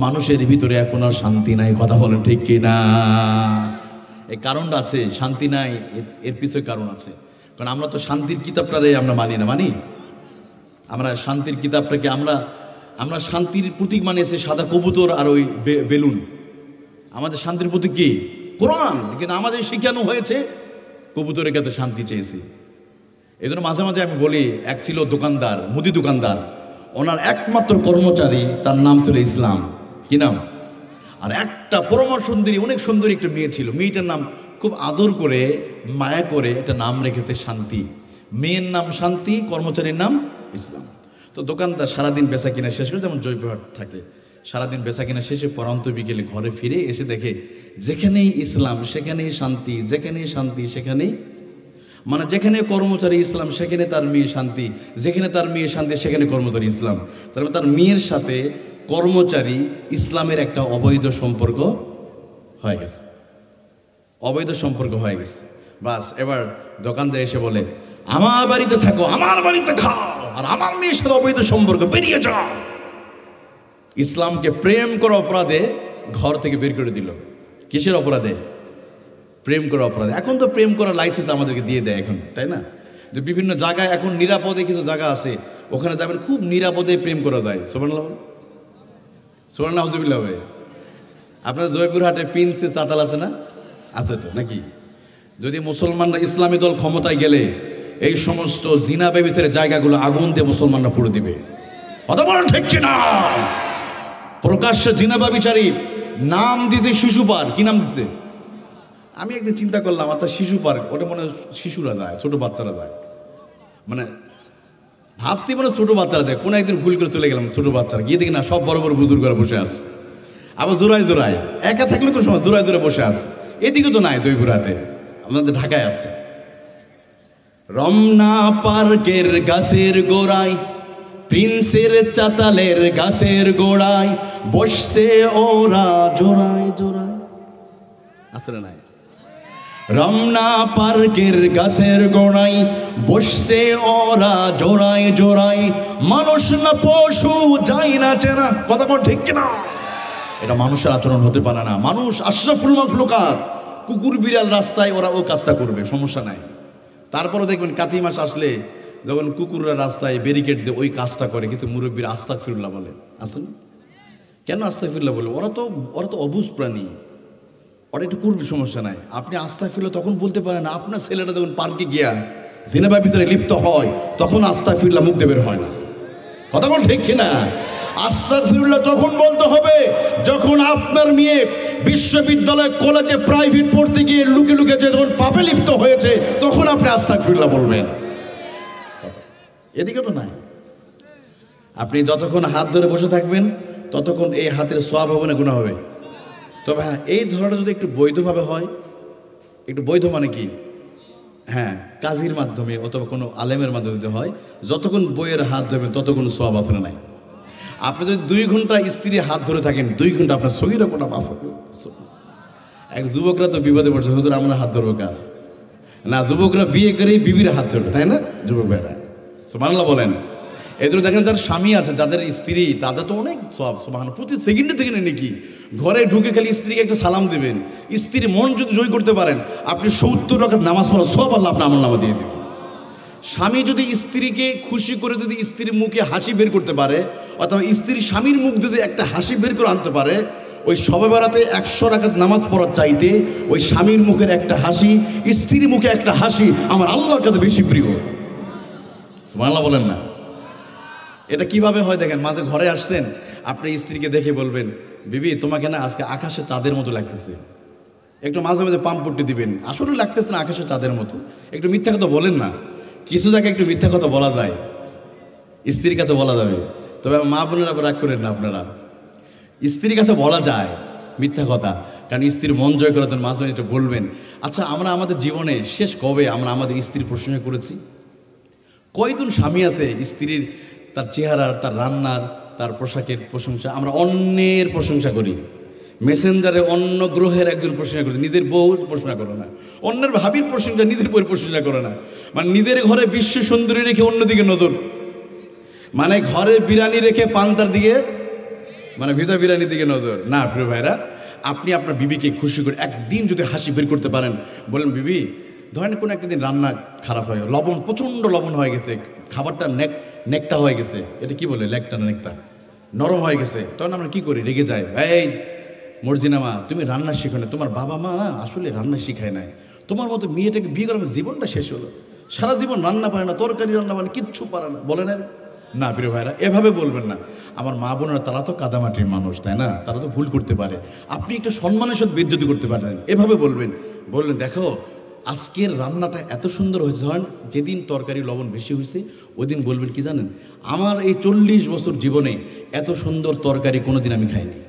মানুষের ভিতরে এখন আর শান্তি নাই। কথা বলেন ঠিক কি না? এই কারণটা আছে, শান্তি নাই, এর পিছনে কারণ আছে। কারণ আমরা তো শান্তির কিতাবটারে আমরা মানি না, মানি আমরা শান্তির কিতাবটাকে আমরা শান্তির প্রতীক মানিয়েছি সাদা কবুতর আর ওই বেলুন। আমাদের শান্তির প্রতীক কি? কোরআন। কিন্তু আমাদের শিখানো হয়েছে কবুতরের কাছে শান্তি চেয়েছি। এই জন্য মাঝে মাঝে আমি বলি, এক ছিল দোকানদার, মুদি দোকানদার, ওনার একমাত্র কর্মচারী, তার নাম ছিল ইসলাম। কি নাম? আর একটা পরম সুন্দরী, অনেক সুন্দরী একটা মেয়ে ছিল। মেয়েটার নাম খুব আদর করে মায়া করে একটা নাম রেখেছে শান্তি। মেয়ের নাম শান্তি, কর্মচারীর নাম ইসলাম। তো দোকানদার সারাদিন বেচা কিনা শেষ করে, যেমন জয়পুরহাট থাকে, সারাদিন বেচা কিনা শেষে পরান্ত বিকেলে ঘরে ফিরে এসে দেখে যেখানেই ইসলাম সেখানেই শান্তি, যেখানেই শান্তি সেখানেই, মানে যেখানে কর্মচারী ইসলাম সেখানে তার মেয়ে শান্তি, যেখানে তার মেয়ে শান্তি সেখানে কর্মচারী ইসলাম। তার মানে তার মেয়ের সাথে কর্মচারী ইসলামের একটা অবৈধ সম্পর্ক হয়ে গেছে, অবৈধ সম্পর্ক হয়ে গেছে। বাস এবার দোকানদার এসে বলে, আমার বাড়িতে থাকো, আমার বাড়িতে খাও, আর আমার মেয়ের সাথে অবৈধ সম্পর্ক, বেরিয়ে যাও। ইসলামকে প্রেম করা অপরাধে ঘর থেকে বের করে দিল। কিসের অপরাধে? প্রেম করা অপরাধে। এখন তো প্রেম করার লাইসেন্স আমাদেরকে দিয়ে দেয় এখন, তাই না? যে বিভিন্ন জায়গায় এখন নিরাপদে কিছু জায়গা আছে, ওখানে যাবেন, খুব নিরাপদে প্রেম করা যায়। সুবহানাল্লাহ, সুবহানাল্লাহ, হুজুবিল্লাহ। হবে আপনার জয়পুরহাটে পিনসে চাতাল আছে না? আছে তো নাকি? যদি মুসলমানরা, ইসলামী দল ক্ষমতায় গেলে এই সমস্ত জিনা ব্যভিচারের জায়গাগুলো আগুন দিয়ে মুসলমানরা পুড়ে দিবে। কথা বলেন ঠিক কিনা? প্রকাশ্যে জিনা ব্যভিচারী নাম দিছে শিশু পার্ক। কি নাম দিছে? আমি একদিন চিন্তা করলাম, আচ্ছা শিশু পার্ক, ওটা মনে হয় শিশুরা যায়, ছোট বাচ্চারা যায়, মানে ভাবছি মনে ছোট বাচ্চারা যায়। কোনো একদিন ভুল করে চলে গেলাম, ছোট বাচ্চারা গিয়ে দেখি না সব বড় বড় বুজুর্গরা বসে আছে, আবার জোড়ায় জোড়ায়, একা থাকলে কোনো সময় জোড়ায় জোড়ায় বসে আছে। এদিকে তো নাই, জয়পুরহাটে, আমাদের ঢাকায় আছে। রমনা পার্কের গাছের গোড়ায়, প্রিন্সের চাতালের গাছের গোড়ায় বসছে ওরা জোড়ায় জোড়ায়। আসলে নাই? রমনা পার্কের গাছের গোড়ায় বসছে ওরা জোড়ায় জোড়ায়, মানুষ না পশু যায় না চেনা। কথা কোন ঠিক কিনা? এটা মানুষের আচরণ হতে পারে না। মানুষ আশরাফুল মাখলুকাত। কুকুর বিড়াল রাস্তায় ওরা ও কাজটা করবে, সমস্যা নাই। তারপরে দেখবেন কাতি মাস আসলে যখন কুকুররা রাস্তায় ব্যারিকেড দিয়ে ওই কাজটা করে, কিছু মুরব্বীর আস্তাগফিরুল্লাহ বলে। আসেন কেন আস্তাগফিরুল্লাহ বলে? ওরা তো অবুঝ প্রাণী, ওরা একটু করবে, সমস্যা নাই। আপনি আস্তাগফিরুল্লাহ তখন বলতে পারেন না, আপনার ছেলেটা যখন পার্কে গিয়া জিনাবার ভিতরে লিপ্ত হয় তখন আস্তাগফিরুল্লাহ মুখ দিয়ে বের হয় না। কথা বল ঠিক কিনা? আস্তাগফিরুল্লাহ তখন বলতে হবে যখন আপনার মেয়ে বিশ্ববিদ্যালয়, কলেজে, প্রাইভেট পড়তে গিয়ে লুকে লুকে যে যখন পাপে লিপ্ত হয়েছে তখন আপনি আস্তাগফিরুল্লাহ বলবেন। এদিকে তো নাই। আপনি যতক্ষণ হাত ধরে বসে থাকবেন ততক্ষণ এই হাতের সওয়াব হবে না গুনাহ হবে? তবে হ্যাঁ, এই ধরাটা যদি একটু বৈধভাবে হয়, একটু বৈধ মানে কি, হ্যাঁ, কাজীর মাধ্যমে অথবা কোনো আলেমের মাধ্যমে যদি হয়, যতক্ষণ বইয়ের হাত ধরবেন ততক্ষণ সওয়াব আছে না নাই? আপনি যদি 2 ঘন্টা স্ত্রীর হাত ধরে থাকেন, 2 ঘন্টা আপনার সগীরা কোটা মাফ হবে। এক যুবকরা তো বিপদে পড়ছে, হুজুর আমরা হাত ধরবো কার? না, যুবকরা বিয়ে করেই বিবির হাত ধরবে, তাই না যুবক ভাইরা? সুবহানাল্লাহ বলেন। এই জন্য দেখেন যার স্বামী আছে, যাদের স্ত্রী, তাদের তো অনেক সওয়াব। সুবহানাল্লাহ, প্রতি সেকেন্ডে থেকে নাকি ঘরে ঢুকে খালি স্ত্রীকে একটা সালাম দেবেন, স্ত্রীর মন যদি জয় করতে পারেন আপনি 70 রাকাত নামাজ পড়া সব আল্লাহ আপনার আমলনামা দিয়ে দেবেন। স্বামী যদি স্ত্রীকে খুশি করে যদি স্ত্রীর মুখে হাসি বের করতে পারে, অথবা স্ত্রী স্বামীর মুখ যদি একটা হাসি বের করে আনতে পারে, ওই শবে বারাতে 100 রাকাত নামাজ পড়ার চাইতে ওই স্বামীর মুখের একটা হাসি, স্ত্রীর মুখে একটা হাসি আমার আল্লাহর কাছে বেশি প্রিয়। সুবহানাল্লাহ বলেন না? এটা কিভাবে হয় দেখেন, মাঝে ঘরে আসছেন, আপনি স্ত্রীকে দেখে বলবেন, বিবি তোমাকে না আজকে আকাশের চাঁদের মতো লাগতেছে। একটু মাঝে মাঝে পাম্পটি দিবেন, আসলে লাগতেছে না আকাশের চাঁদের মতো। একটু মিথ্যা কথা বলেন না, কিছু জায়গায় একটু মিথ্যা কথা বলা যায়, স্ত্রীর কাছে বলা যাবে। তবে মা বোনেরা রাগ করেন না, আপনারা স্ত্রীর কাছে বলা যায় মিথ্যা কথা, কারণ স্ত্রীর মন জয় করার জন্য মাঝে মাঝে একটু বলবেন, আচ্ছা আমরা আমাদের জীবনে শেষ কবে আমরা আমাদের স্ত্রীর প্রশংসা করেছি? কয়জন স্বামী আছে স্ত্রীর, তার চেহারার, তার রান্নার, তার পোশাকের প্রশংসা? আমরা অন্যের প্রশংসা করি, মেসেঞ্জারে অন্য গ্রহের একজন প্রশংসা করি, নিজের বউ প্রশংসা করো না। অন্যের ভাবির প্রশংসা, নিজের বউয়ের প্রশংসা করো না। মানে নিজের ঘরে বিশ্ব সুন্দরী রেখে অন্যদিকে নজর, মানে ঘরে বিরিয়ানি রেখে পান্তার দিকে, মানে ভিজা বিরিয়ানির দিকে নজর না। প্রিয় ভাইরা, আপনি আপনার বিবিকে খুশি করে একদিন যদি হাসি বের করতে পারেন, বলেন বিবি ধরেন কোনো একটা দিন রান্না খারাপ হয়ে গেল, লবণ, প্রচণ্ড লবণ হয়ে গেছে, খাবারটা নেকটা হয়ে গেছে, এটা কি বলে, লেকটা না নেকটা নরম হয়ে গেছে, তখন আমরা কি করি, রেগে যাই, এই মর্জিনা মা তুমি রান্না শিখো না, তোমার বাবা মা না আসলে রান্না শিখায় নাই, তোমার মতো মেয়েটাকে বিয়ে করে আমার জীবনটা শেষ হলো, সারা জীবন রান্না পারে না, তরকারি রান্না পারে না, কিচ্ছু পারে না, বলে না? না প্রিয় ভাইরা, এভাবে বলবেন না। আমার মা বোনেরা তারা তো কাদামাটির মানুষ, তাই না? তারা তো ভুল করতে পারে, আপনি একটু সম্মানের সাথে বেজ্জতি করতে পারেন, এভাবে বলবেন। বললেন দেখো আজকের রান্নাটা এত সুন্দর হয়েছে, ধরেন যেদিন তরকারি লবণ বেশি হয়েছে ওই দিন বলবেন কি জানেন, আমার এই 40 বছর জীবনে এত সুন্দর তরকারি কোনোদিন আমি খাইনি।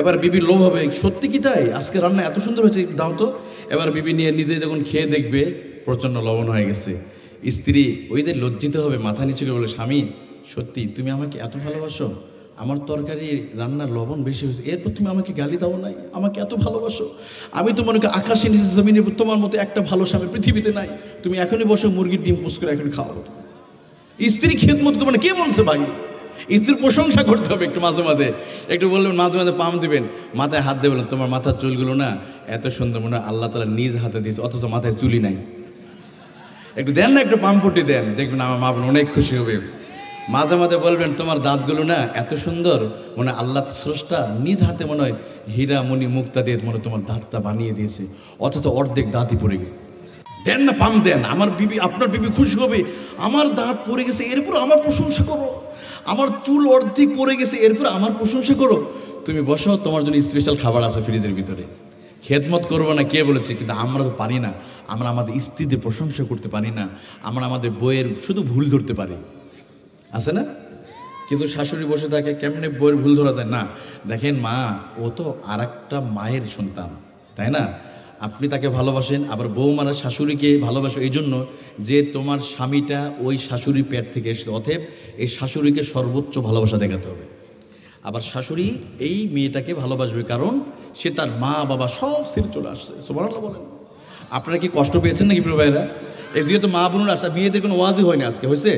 এবার বিবি লোভ হবে, সত্যি কি তাই, আজকে রান্না এত সুন্দর হয়েছে, দাও তো। এবার বিবি নিয়ে নিজে যখন খেয়ে দেখবে প্রচণ্ড লবণ হয়ে গেছে, স্ত্রী ওইদের লজ্জিত হবে, মাথা নিচে করে বলে, স্বামী সত্যি তুমি আমাকে এত ভালোবাসো, আমার তরকারি রান্নার লবণ বেশি হয়েছে, এরপর তুমি আমাকে গালি দাও নাই, আমাকে এত ভালোবাসো, আমি তো মনে করি আকাশে নিচে জমিনে তোমার মতো একটা ভালো স্বামী পৃথিবীতে নাই, তুমি এখনই বসো মুরগির ডিম পুষ করে এখনই খাওয়াবো। স্ত্রী খেদমত করবে না, কে বলছে ভাই? স্ত্রীর প্রশংসা করতে হবে একটু, মাঝে মাঝে একটু বলবেন, মাঝে মাঝে পাম দিবেন, মাথায় হাত দেবেন, তোমার মাথার চুলগুলো না এত সুন্দর, মনে হয় আল্লাহ তাআলা নিজ হাতে দিয়েছে, অথচ মাথায় চুলি নাই, একটু দেন না, একটু পাম্পটি দেন, দেখবেন আমার মা বোন অনেক খুশি হবে। মাঝে মাঝে বলবেন, তোমার দাঁতগুলো না এত সুন্দর, মনে আল্লাহ স্রষ্টা নিজ হাতে মনে হয় হীরা মণি মুক্তা দিয়ে মনে তোমার দাঁতটা বানিয়ে দিয়েছে, অথচ অর্ধেক দাঁতই পড়ে গেছে। দেন না, পাম দেন, আমার বিবি, আপনার বিবি খুশি হবে, আমার দাঁত পড়ে গেছে এরপর আমার প্রশংসা করো, আমার চুল অর্ধেক পড়ে গেছে এরপর আমার প্রশংসা করো, তুমি বসো, তোমার জন্য স্পেশাল খাবার আছে ফ্রিজের ভিতরে। খেদমত করবো না কে বলেছে, কিন্তু আমরা তো পারি না, আমরা আমাদের স্ত্রীদের প্রশংসা করতে পারি না, আমরা আমাদের বইয়ের শুধু ভুল ধরতে পারি, আছে না? কিন্তু শাশুড়ি বসে থাকে, কেমনে বইয়ের ভুল ধরা যায় না, দেখেন মা ও তো আর একটা মায়ের সন্তান, তাই না? আপনি তাকে ভালোবাসেন, আবার বৌমারা শাশুড়িকে ভালোবাসো এই জন্য যে তোমার স্বামীটা ওই শাশুড়ি পেট থেকে এসেছে, অতএব এই শাশুড়িকে সর্বোচ্চ ভালোবাসা দেখাতে হবে। আবার শাশুড়ি এই মেয়েটাকে ভালোবাসবে কারণ সে তার মা বাবা সব ছেড়ে চলে আসছে। সুবহানাল্লাহ বলেন। আপনারা কি কষ্ট পেয়েছেন নাকি প্রিয় ভাইরা? এই দিয়ে তো মা বোনের আসা, মেয়েদের কোনো ওয়াজই হয়নি আজকে, হয়েছে?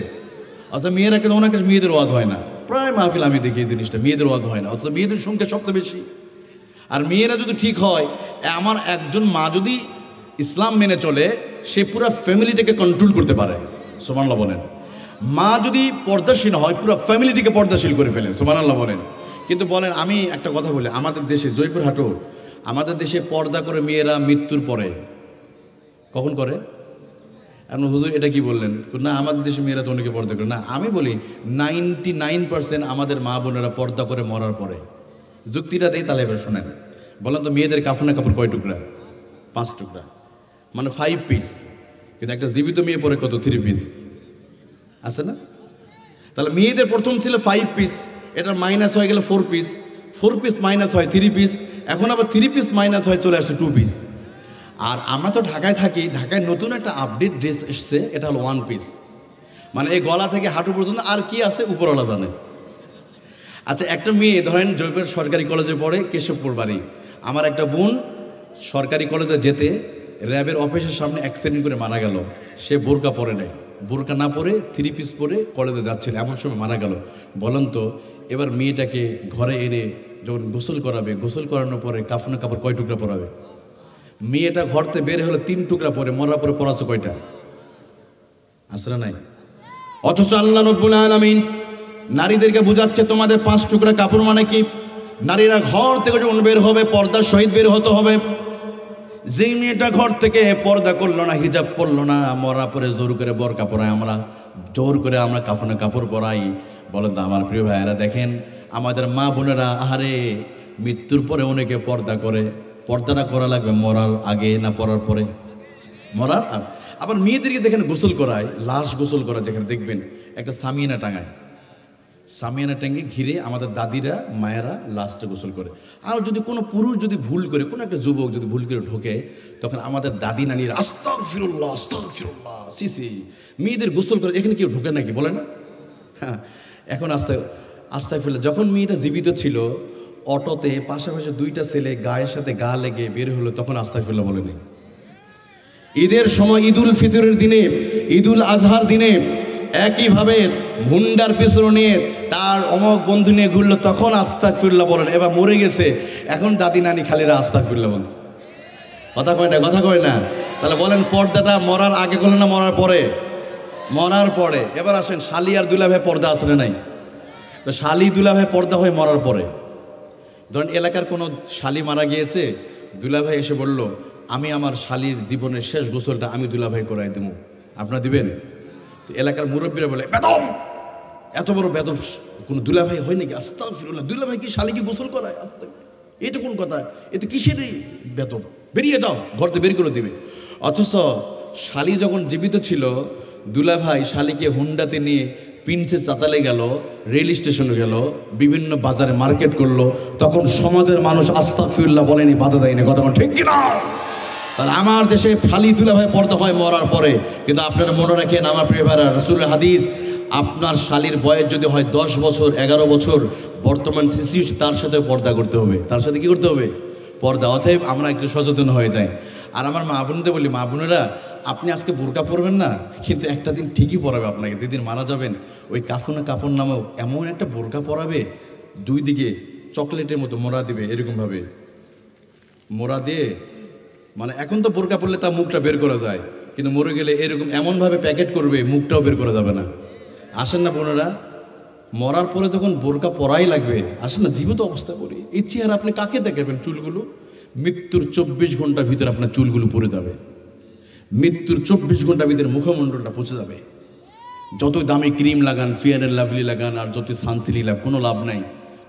আচ্ছা মেয়েরা কেন, ওনার কাছে মেয়েদের ওয়াজ হয় না, প্রায় মাহফিল আমি দেখি এই জিনিসটা, মেয়েদের ওয়াজ হয় না, অথচ মেয়েদের সংখ্যা সবচেয়ে বেশি। আর মেয়েরা যদি ঠিক হয়, আমার একজন মা যদি ইসলাম মেনে চলে, সে পুরো ফ্যামিলিটাকে কন্ট্রোল করতে পারে। সুবহানাল্লাহ বলেন। মা যদি পর্দাশীল হয়, পুরো ফ্যামিলিটিকে পর্দাশীল করে ফেলে। সুবহানাল্লাহ বলেন। কিন্তু বলেন, আমি একটা কথা বলি, আমাদের দেশে জয়পুরহাটও, আমাদের দেশে পর্দা করে মেয়েরা মৃত্যুর পরে। কখন করে? এখন হুজুর এটা কি বললেন? না আমাদের দেশে মেয়েরা তো অনেকে পর্দা করে না। আমি বলি 99% আমাদের মা বোনেরা পর্দা করে মরার পরে। যুক্তিটা দেই, তাহলে এবার শোনেন। বলেন তো মেয়েদের কাফনের কাপড় কয় টুকরা? 5 টুকরা, মানে 5 পিস। কিন্তু একটা জীবিত মেয়ে পরে কত? 3 পিস, আছে না? তাহলে মেয়েদের প্রথম ছিল 5 পিস, এটা মাইনাস হয়ে গেল 4 পিস, 4 পিস মাইনাস হয় 3 পিস, এখন আবার 3 পিস মাইনাস হয় চলে আসছে 2 পিস। আর আমরা তো ঢাকায় থাকি, ঢাকায় নতুন একটা আপডেট ড্রেস এসছে, এটা হলো 1 পিস, মানে এই গলা থেকে হাঁটু পর্যন্ত, আর কি আছে উপরওয়ালা জানে। আচ্ছা একটা মেয়ে ধরেন জয়পুর সরকারি কলেজে পড়ে, কেশবপুর বাড়ি, আমার একটা বোন সরকারি কলেজে যেতে র্যাবের অফিসের সামনে অ্যাক্সিডেন্ট করে মারা গেল। সে বোরকা পরে নেয়, বোরকা না পরে 3 পিস পরে কলেজে যাচ্ছিল, এমন সময় মারা গেল। বলেন তো এবার মেয়েটাকে ঘরে এনে যখন গোসল করাবে, গোসল করানোর পরে কাফনের কাপড় কয় টুকরা পরাবে? মেয়েটা ঘর থেকে বের হলে 3 টুকরা পরে, মরার পরে পরাছে কয়টা? আসলে নাই। অথচ আল্লাহ রাব্বুল আলামিন নারীদেরকে বোঝাচ্ছে তোমাদের 5 টুকরা কাপড় মানে কি? নারীরা ঘর থেকে যখন বের হবে পর্দার সহিত বের হতে হবে। যেই মেয়েটা ঘর থেকে পর্দা করলো না, হিজাব পরলো না, মরার পরে জোর করে বোরকা পরাই, আমরা জোর করে আমরা কাফনের কাপড় পরাই। বলেন তো আমার প্রিয় ভাইয়েরা, দেখেন আমাদের মা বোনেরা আহারে মৃত্যুর পরে অনেকে পর্দা করে। পর্দাটা করা লাগবে মরার আগে না পরার পরে? মরার। আবার মেয়েদেরকে দেখেন গোসল করায়, লাশ গোসল করা, যেখানে দেখবেন একটা সামিয়ানা টাঙায়, সামিয়ানা টাঙ্গে ঘিরে আমাদের দাদিরা মায়েরা লাশটা গোসল করে। আর যদি কোনো পুরুষ যদি ভুল করে, কোনো একটা যুবক যদি ভুল করে ঢোকে, তখন আমাদের দাদি নানিরা আস্তাগফিরুল্লাহ আস্তাগফিরুল্লাহ, সিসি মেয়েদের গোসল করে, এখানে কেউ ঢোকে নাকি বলে না? হ্যাঁ, এখন আস্তাগফিরুল্লাহ। যখন মেয়েটা জীবিত ছিল, অটোতে পাশাপাশি 2টা ছেলে গায়ের সাথে গা লেগে বের হলো, তখন আস্তাগফিরুল্লাহ বলেনি। ঈদের সময়, ঈদুল ফিতরের দিনে, ঈদুল আজহার দিনে একইভাবে ভুন্ডার পিছনে নিয়ে তার অমক বন্ধু নিয়ে ঘুরলো, তখন আস্তাগফিরুল্লাহ বলেন। এবার মরে গেছে, এখন দাদি নানি খালিরা আস্তাগফিরুল্লাহ বলছে। কথা কয় না, কথা কয় না। তাহলে বলেন পর্দাটা মরার আগে করলো না মরার পরে? মরার পরে। এবার আসেন, শালি আর দুলাভাই পর্দা আসলে নাই? তো শালি দুলাভাই পর্দা হয় মরার পরে। ধরেন এলাকার কোনো শালি মারা গিয়েছে, দুলাভাই এসে বলল আমি আমার শালির জীবনের শেষ গোসলটা আমি দুলাভাই করাই দেবো, আপনারা দিবেন? তো এলাকার মুরব্বীরা বলে বেদম, এত বড় বেদম কোনো দুলাভাই হয় নাকি? আস্তাগফিরুল্লাহ, দুলাভাই কি শালিকে গোসল করায়? এটা কোন কথা? এতে কিসের বেদম? বেরিয়ে যাও, ঘর থেকে বের করে দিবে। অথচ শালি যখন জীবিত ছিল, দুলাভাই শালিকে হুন্ডাতে নিয়ে প্রিন্সেস চাতালে গেল, রেল স্টেশনে গেল, বিভিন্ন বাজারে মার্কেট করলো, তখন সমাজের মানুষ আস্তাগফিরুল্লাহ বলেনি, বাধা দেয়নি। কথা ঠিক কিনা? তাহলে আমার দেশে শালি দুলাভাই পর্দা হয় মরার পরে। কিন্তু আপনারা মনে রাখেন আমার প্রিয় ভাইরা, রাসূলের হাদিস, আপনার শালির বয়স যদি হয় 10 বছর 11 বছর, বর্তমান সিচুয়েশন তার সাথে পর্দা করতে হবে। তার সাথে কি করতে হবে? পর্দা। অতএব আমরা একটু সচেতন হয়ে যাই। আর আমার মা বোনদের বলি, মা বোনেরা আপনি আজকে বোরকা পরবেন না, কিন্তু একটা দিন ঠিকই পরাবে আপনাকে। যেদিন মারা যাবেন ওই কাফনে কাপড় নামেও এমন একটা বোরকা পরাবে, দুই দিকে চকলেটের মতো মোড়া দিবে, এরকমভাবে মোড়া দিয়ে, মানে এখন তো বোরকা পরলে তার মুখটা বের করা যায়, কিন্তু মরে গেলে এরকম এমনভাবে প্যাকেট করবে মুখটাও বের করা যাবে না। আসেন না বোনেরা, মরার পরে যখন বোরকা পরাই লাগবে, আসেন না জীবিত অবস্থা করি, এই চেহারা আপনি কাকে দেখাবেন? চুলগুলো মৃত্যুর 24 ঘন্টার ভিতরে আপনার চুলগুলো পড়ে যাবে, মৃত্যুর 24 ঘন্টার ভিতরে মুখমণ্ডলটা পচে যাবে। যত দামি ক্রিম লাগান, ফেয়ার অ্যান্ড লাভলি লাগান, আর যত সানসিল্ক লাগান, কোনো লাভ নাই।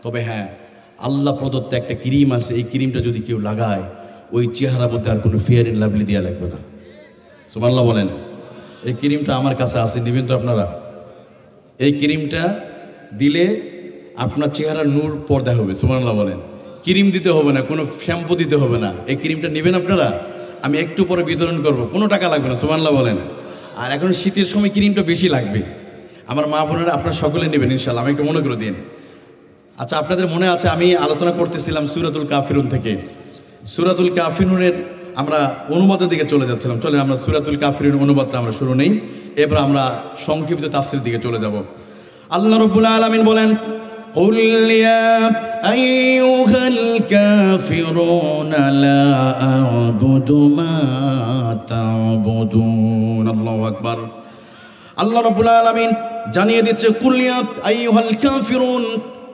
তবে হ্যাঁ, আল্লাহ প্রদত্ত একটা ক্রিম আছে, এই ক্রিমটা যদি কেউ লাগায়, ওই চেহারার মধ্যে আর কোনো ফেয়ার অ্যান্ড লাভলি দেওয়া লাগবে না। সুবহানাল্লাহ বলেন। এই ক্রিমটা আমার কাছে আছে, নেবেন তো আপনারা? এই ক্রিমটা দিলে আপনার চেহারার নূর পর্দা হবে। সুবহানাল্লাহ বলেন। ক্রিম দিতে হবে না, কোনো শ্যাম্পু দিতে হবে না, এই ক্রিমটা নেবেন আপনারা। আমি একটু পরে বিতরণ করব, কোনো টাকা লাগবে না। সুবহানাল্লাহ বলেন। আর এখন শীতের সময় ক্রিমটা বেশি লাগবে। আমার মা বোনেরা আপনারা সকলে নেবেন ইনশাআল্লাহ, আমি একটু মনে করে দিন। আচ্ছা, আপনাদের মনে আছে আমি আলোচনা করতেছিলাম সূরাতুল কাফিরুন থেকে। সূরাতুল কাফিরুনের আমরা অনুবাদের দিকে চলে যাচ্ছিলাম। চলে আমরা সূরাতুল কাফিরুন অনুবাদটা আমরা শুরু নেই, এরপর আমরা সংক্ষিপ্ত তাফসীরের দিকে চলে যাব। আল্লাহ রাব্বুল আলামিন বলেন, قل يا أيها الكافرون لا أعبد ما تعبدون। الله أكبر। আল্লাহ রাব্বুল আলামিন জানিয়ে দিচ্ছে, কুল ইয়া আইয়ুহাল কাফিরুন,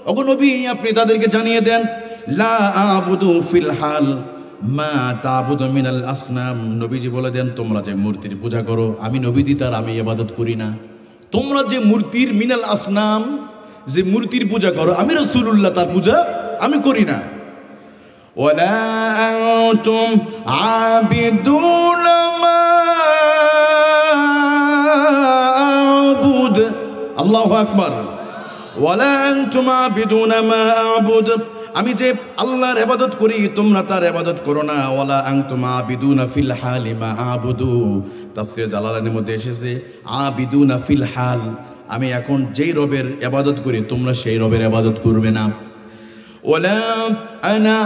ওগো নবী আপনি তাদেরকে জানিয়ে দেন, লা আবুদু ফিল হাল মা তাবুদু মিনাল আসনাম। নবীজি বলে দেন, তোমরা যে মূর্তির পূজা করো, আমি নবীজি তার আমি ইবাদত করি না। তোমরা যে মূর্তির মিনাল আসনাম, যে মূর্তির পূজা করো, আমি রাসূলুল্লাহ তার পূজা আমি করি না। ওয়ালা আনতুম আবিদুনা মা আবুদ। আল্লাহু আকবার। ওয়ালা আনতুম আবিদুনা মা আবুদ, আমি যে আল্লাহর ইবাদত করি তোমরা তার ইবাদত করো না। ওয়ালা আনতুম আবিদুনা ফিল হালি মা আবুদু। তাফসীর জালালাইনের মধ্যে এসেছে আবিদুনা ফিল হাল, আমি এখন যেই রবের ইবাদত করি তোমরা সেই রবের ইবাদত করবে না। ওয়ালা আনা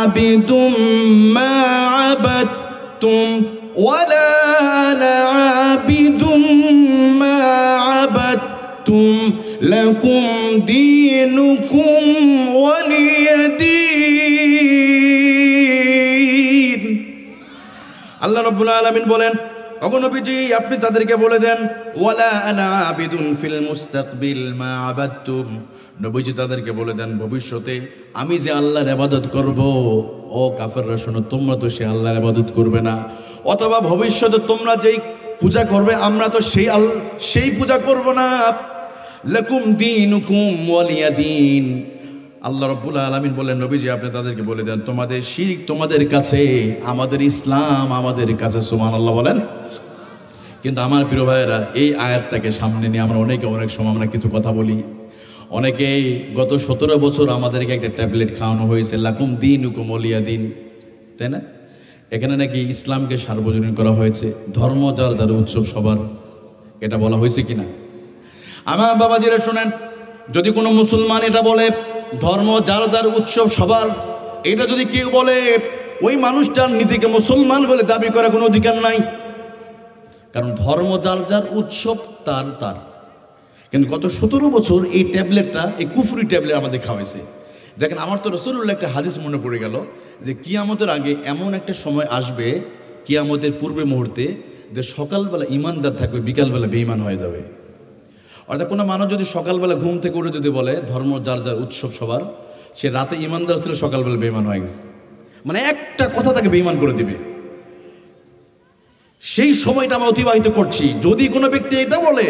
আবিদুম মা আবাদতুম ওয়ালা আনা আবিদুম মা আবাদতুম লাকুম দীনুকুম ওয়ালিয়া দীন। আল্লাহ রাব্বুল আলামিন বলেন, ওগো নবীজি আপনি তাদেরকে বলে দেন, ওয়ালা আনা আবিদুন ফিল মুস্তাকবিল মা আবাদতুম। নবীজি তাদেরকে বলে দেন, ভবিষ্যতে আমি যে আল্লাহর ইবাদত করব, ও কাফেররা শোনো, তোমরা তো সেই আল্লাহর ইবাদত করবে না। অথবা ভবিষ্যতে তোমরা যেই পূজা করবে আমরা তো সেই পূজা করব না। লাকুম দীনুকুম ওয়ালিয়া দীন। আল্লাহ রাব্বুল আলামিন বলেন, নবীজি আপনি তাদেরকে বলে দেন, তোমাদের শিরক তোমাদের কাছে, আমাদের ইসলাম আমাদের কাছে। সুবহানাল্লাহ বলেন। কিন্তু আমার প্রিয় ভাইয়েরা, এই আয়াতটাকে সামনে নিয়ে আমরা অনেক সময় আমরা কিছু কথা বলি। অনেকেই গত 17 বছর আমাদেরকে একটা ট্যাবলেট খাওয়ানো হয়েছে, লাকুম দীনুকুম ওয়ালিয়া দীন, তাই না? এখানে নাকি ইসলামকে সার্বজনীন করা হয়েছে, ধর্ম যার যার উৎসব সবার, এটা বলা হয়েছে কিনা? আমার বাবাজিরা শোনেন, যদি কোনো মুসলমান এটা বলে ধর্ম যার যার উৎসব সবার, এটা যদি কেউ বলে, ওই মানুষটার নিজেকে মুসলমান বলে দাবি করার কোনো অধিকার নাই। কারণ ধর্ম যার যার উৎসব তার তার। কিন্তু গত 17 বছর এই ট্যাবলেটটা, এই কুফরি ট্যাবলেট আমাদের খাওয়াইছে। দেখেন, আমার তো রাসূলুল্লাহ একটা হাদিস মনে পড়ে গেল যে কিয়ামতের আগে এমন একটা সময় আসবে, কিয়ামতের পূর্বে মুহূর্তে, যে সকালবেলা ইমানদার থাকবে, বিকালবেলা বেঈমান হয়ে যাবে। অর্থাৎ কোনো মানুষ যদি সকালবেলা ঘুম থেকে উঠে যদি বলে ধর্ম যার যার উৎসব সবার, সে রাতে ইমানদার ছিল, সকালবেলা বেঈমান হয়ে গেছে, মানে একটা কথা তাকে বেঈমান করে দিবে। সেই সময়টা আমরা অতিবাহিত করছি। যদি কোনো ব্যক্তি এটা বলে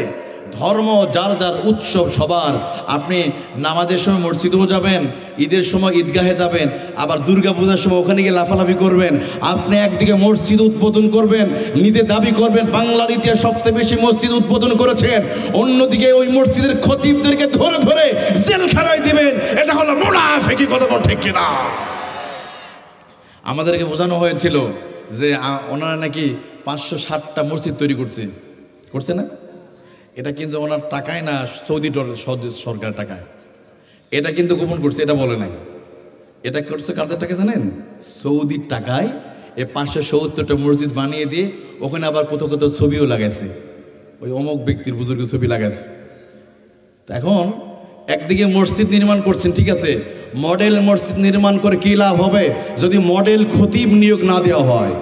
ধর্ম যার যার উৎসব সবার, আপনি নামাজের সময় মসজিদেও যাবেন, ঈদের সময় ঈদগাহে যাবেন, আবার দুর্গা পূজার সময় ওখানে গিয়ে লাফালাফি করবেন, আপনি একদিকে মসজিদ উদ্বোধন করবেন, নিজে দাবি করবেন বাংলার ইতিহাস সবচেয়ে বেশি মসজিদ উদ্বোধন করেছেন, অন্যদিকে ওই মসজিদের খতিবদেরকে ধরে ধরে জেলখানায় দিবেন। এটা হলো মুনাফিকি, কথা ঠিক কিনা? আমাদেরকে বোঝানো হয়েছিল যে ওনারা নাকি 560টা মসজিদ তৈরি করছে না? এটা কিন্তু ওনার টাকায় না, সৌদি সরকার টাকায়। এটা কিন্তু গোপন করছে, এটা বলে নাই। এটা করছে কাদের টাকা জানেন? সৌদির টাকায় এই 570টা মসজিদ বানিয়ে দিয়ে ওখানে আবার কোথাও কোথাও ছবিও লাগাইছে, ওই অমুক ব্যক্তির বুজুর্গের ছবি লাগাইছে। এখন একদিকে মসজিদ নির্মাণ করছেন, ঠিক আছে, মডেল মসজিদ নির্মাণ করে কি লাভ হবে যদি মডেল খতিব নিয়োগ না দেওয়া হয়?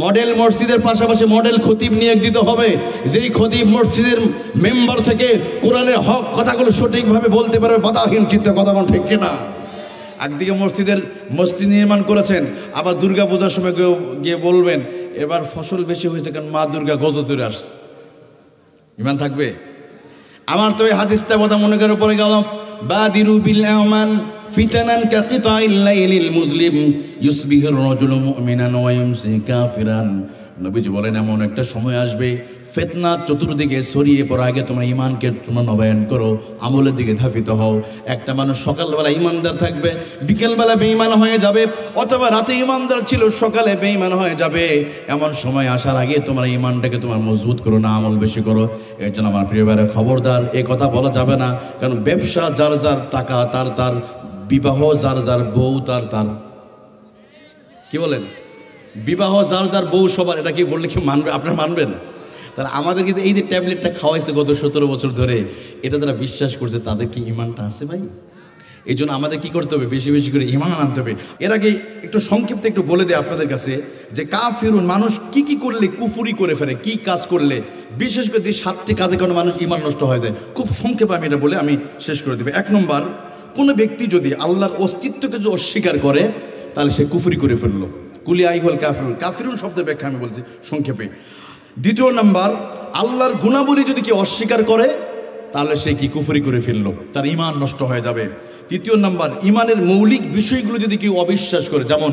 মডেল মসজিদের পাশাপাশি মডেল খতিব নিয়োগ দিতে হবে, যেই খতিব মসজিদের মেম্বার থেকে কোরআনের হক কথাগুলো সঠিকভাবে বলতে পারবে, বাধাহীন চিত্তে, কথা ঠিক কিনা? একদিকে মসজিদ নির্মাণ করেছেন, আবার দুর্গা পূজার সময় গিয়ে বলবেন এবার ফসল বেশি হয়েছে কারণ মা দুর্গা গজচরে আসছে। ইমান থাকবে? আমার তো এই হাদিসটা কথা মনে করে পড়ে গেল, বাদিরু বিল আমাল ফিতানান কাকিতাইল লাইলিল মুজলিম ইউসবিহুর রাজুলু মুমিনান ওয়া ইউমসি কাফিরান। নবীজি বলেন এমন একটা সময় আসবে ফিতনা চতুর্দিকে ছড়িয়ে পড়ার আগে তোমরা ঈমানকে তোমরা নবায়ন করো, আমলের দিকে ধাবিত হও। একটা মানুষ সকালবেলা ঈমানদার থাকবে, বিকেলবেলা বেঈমান হয়ে যাবে, অথবা রাতে ঈমানদার ছিল সকালে বেঈমান হয়ে যাবে। এমন সময় আসার আগে তোমরা ঈমানটাকে তোমার মজবুত করো না, আমল বেশি করো। এর জন্য আমার প্রিয় ভাইরা খবরদার, এই কথা বলা যাবে না, কারণ ব্যবসা যার যার টাকা তার তার, বিবাহ যার যার বউ তার তার, কি বলেন? বিবাহ যার যার বউ সবার, এটা কি বললে কি মানবে? আপনারা মানবেন? তাহলে আমাদের কিন্তু এই যে ট্যাবলেটটা খাওয়াইছে গত 17 বছর ধরে, এটা যারা বিশ্বাস করছে তাদের কি ইমানটা আছে ভাই? এই জন্য আমাদের কি করতে হবে? বেশি বেশি করে ইমান আনতে হবে। এর আগে একটু সংক্ষিপ্ত একটু বলে দেয় আপনাদের কাছে যে কাফিরুন মানুষ কি কি করলে কুফরি করে ফেলে, কি কাজ করলে, বিশেষ করে যে 7টি কাজে কোনো মানুষ ইমান নষ্ট হয়ে যায়। খুব সংক্ষেপে আমি এটা বলে আমি শেষ করে দেবো। 1 নম্বর, কোনো ব্যক্তি যদি আল্লাহর অস্তিত্বকে যদি অস্বীকার করে তাহলে সে কুফরি করে ফেললো। কুলি আইহুল কাফিরুন, কাফিরুন শব্দের ব্যাখ্যা আমি বলছি সংক্ষেপে। 2 নম্বর, আল্লাহর গুণাবলী যদি কি অস্বীকার করে তাহলে সে কি কুফরি করে ফেললো, তার ঈমান নষ্ট হয়ে যাবে। 3 নম্বর, ঈমানের মৌলিক বিষয়গুলো যদি কেউ অবিশ্বাস করে, যেমন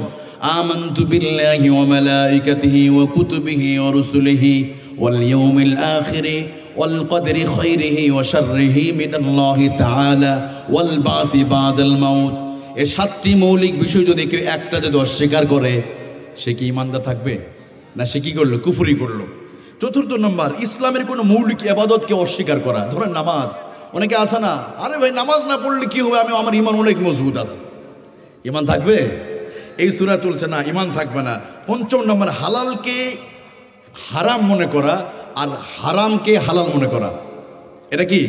আমানতু বিল্লাহি ওয়া মালাইকাতিহি ওয়া কুতুবিহি ওয়া রুসুলিহি ওয়াল ইয়াউমিল আখিরি ওয়াল কদরি খাইরিহি ওয়া শাররিহি মিনাল্লাহি তাআলা ওয়াল বাসি বাদাল মাউত। এই 7টি মৌলিক বিষয় যদি কেউ একটা যদি অস্বীকার করে সে কি ঈমানদার থাকবে না সে কি করলো? কুফরি করলো। 4 নম্বর, ইসলামের কোনো মৌলিক ইবাদতকে অস্বীকার করা। ধরেন নামাজ, অনেকে আছে না, আরে ভাই নামাজ না পড়লে কি হবে, আমার ঈমান অনেক মজবুত আছে, ঈমান থাকবে? এই সূরা চলছে না, ঈমান থাকবে না। 5 নম্বর, হালালকে হারাম মনে করা আর হারামকে হালাল মনে করা, এটা কি